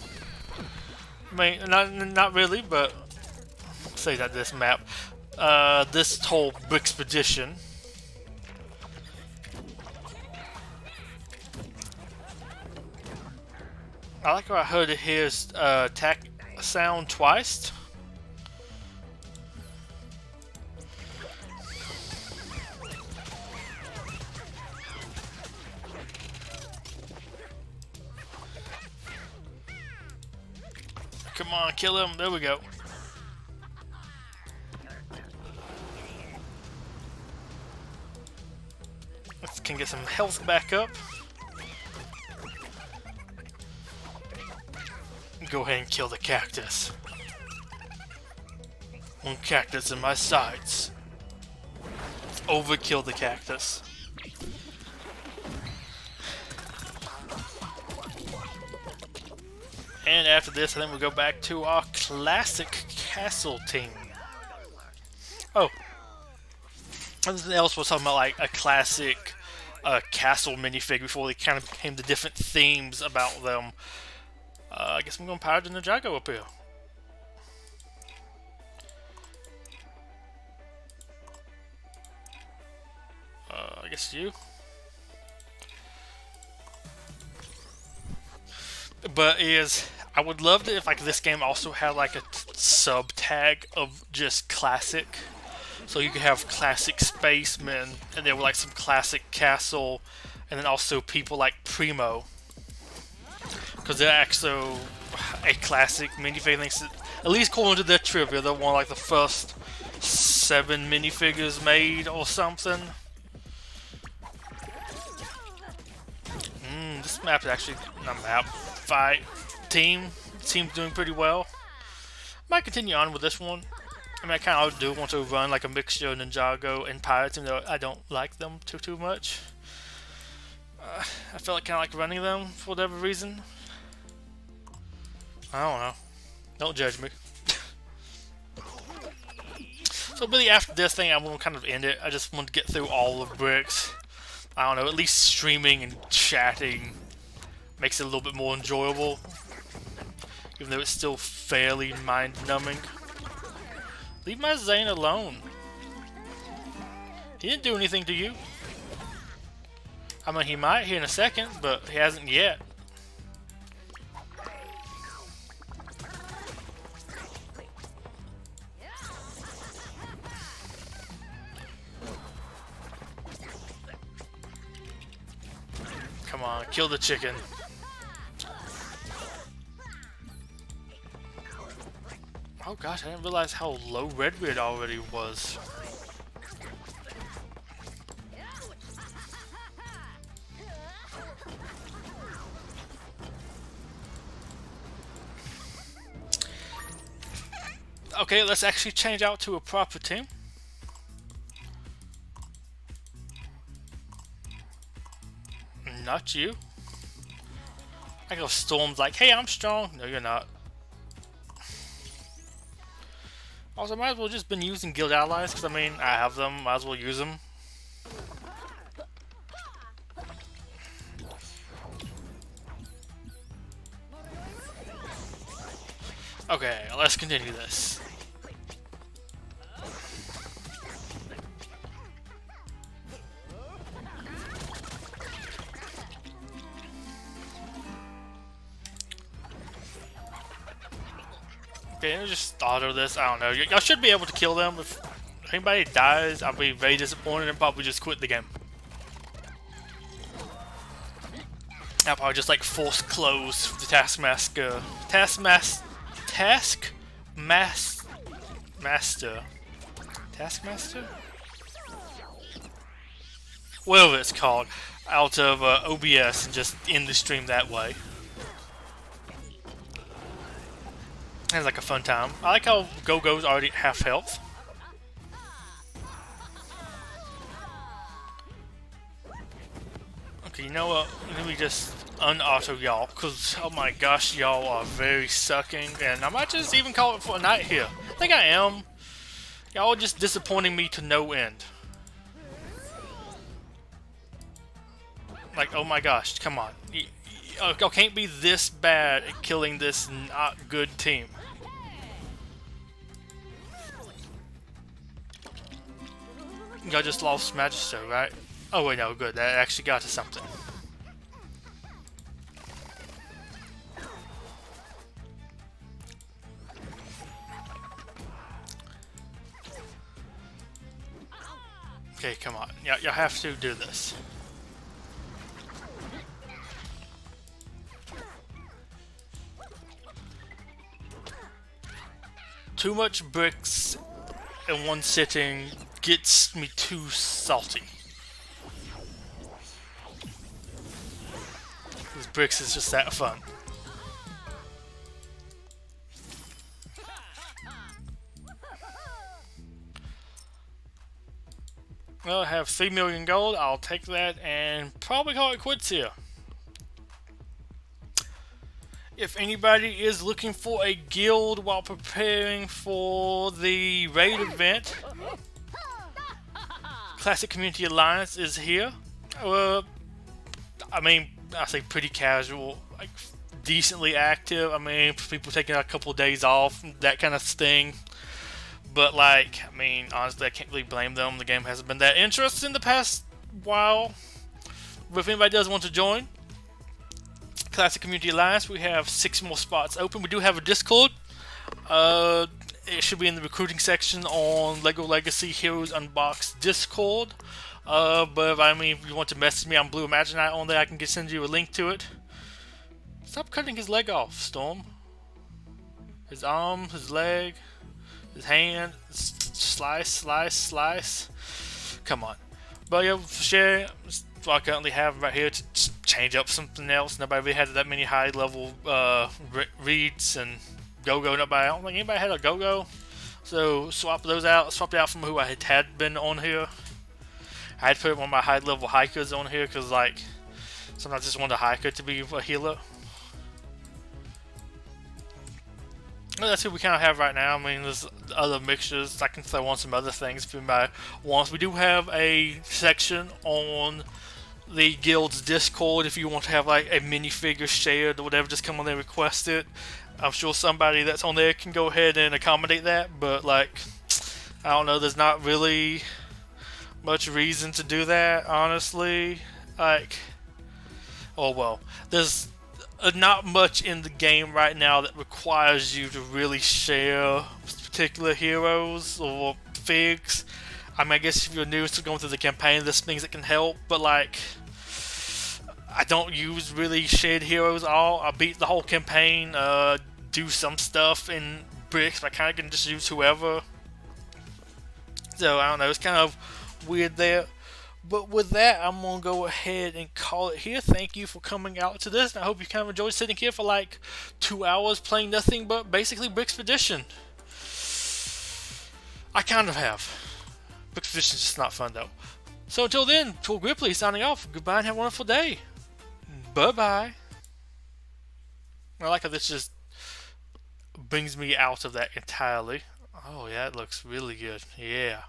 I mean, not really, but say that this map, this whole brixpedition. I like how I heard his attack sound twice. Come on, kill him. There we go. Let's can get some health back up. Go ahead and kill the cactus. One cactus in my sights. Overkill the cactus. And after this, I think we'll go back to our classic castle team. Oh. Something else was talking about, like, a classic castle minifig before they kind of became the different themes about them. I guess I'm going to power the Ninjago up here. guess you. But I would love it if like this game also had like a sub tag of just classic. So you could have classic spacemen, and there were like some classic castle, and then also people like Primo. Because they're actually a classic minifigure. Thinks at least according to their trivia, they're one of like the first 7 minifigures made or something. This map is actually not a map. Fight team seems doing pretty well. Might continue on with this one. I mean, I kind of do want to run like a mixture of Ninjago and Pirates, even though I don't like them too much. I feel like kind of like running them for whatever reason. I don't know. Don't judge me. So really after this thing, I'm going to kind of end it. I just want to get through all of brix. I don't know, at least streaming and chatting makes it a little bit more enjoyable. Even though it's still fairly mind-numbing. Leave my Zane alone. He didn't do anything to you. I mean, he might here in a second, but he hasn't yet. Come on, kill the chicken. Oh gosh, I didn't realize how low Redbeard already was. Okay, let's actually change out to a proper team. Not you. I go Storm's like, hey, I'm strong. No, you're not. Also, might as well just been using guild allies, because I mean, I have them, might as well use them. Okay, let's continue this. Okay, let me just auto this. I don't know. Y'all should be able to kill them. If anybody dies, I'll be very disappointed and probably just quit the game. I'll probably just like force close the Taskmaster. Taskmaster? Whatever it's called. Out of OBS and just end the stream that way. It's like a fun time. I like how Go-Go's already half health. Okay, you know what? Let me just un-auto y'all, because oh my gosh, y'all are very sucking, and I might just even call it for a night here. I think I am. Y'all are just disappointing me to no end. Like, oh my gosh, come on. Y'all can't be this bad at killing this not good team. Y'all just lost Magister, right? Oh wait, no, good. That actually got to something. Okay, come on. Y'all have to do this. Too much brix in one sitting gets me too salty. This brix is just that fun. Well, I have 3 million gold. I'll take that and probably call it quits here. If anybody is looking for a guild while preparing for the raid event, Classic Community Alliance is here. I mean, I say pretty casual, like decently active. I mean, people taking a couple of days off, that kind of thing. But like, I mean, honestly, I can't really blame them. The game hasn't been that interesting the past while. But if anybody does want to join Classic Community Alliance, we have 6 more spots open. We do have a Discord. It should be in the recruiting section on LEGO Legacy Heroes Unboxed Discord. But if you want to message me on Blue Imaginite on there, I can send you a link to it. Stop cutting his leg off, Storm. His arm, his leg, his hand. Slice, slice, slice. Come on. But yeah, share what I currently have right here to change up something else. Nobody really had that many high level reads and go-go. I don't think anybody had a go-go. So swap those out. Swap it out from who I had been on here. I had put one of my high level hikers on here because sometimes I just want a hiker to be a healer. Well, that's who we kind of have right now. There's other mixtures. I can throw on some other things if anybody wants. We do have a section on the guild's Discord if you want to have a minifigure shared or whatever. Just come on there and request it. I'm sure somebody that's on there can go ahead and accommodate that, but I don't know. There's not really much reason to do that, honestly. There's not much in the game right now that requires you to really share particular heroes or figs. I guess if you're new to going through the campaign, there's things that can help, but I don't use really shared heroes at all. I beat the whole campaign, do some stuff in brix, but I kind of can just use whoever. So I don't know, it's kind of weird there. But with that, I'm going to go ahead and call it here. Thank you for coming out to this. And I hope you kind of enjoyed sitting here for 2 hours playing nothing but basically Brixpedition. I kind of have. Brixpedition is just not fun though. So until then, Betuor Gripley signing off. Goodbye and have a wonderful day. Bye-bye. I like how this just brings me out of that entirely. Oh yeah, it looks really good. Yeah.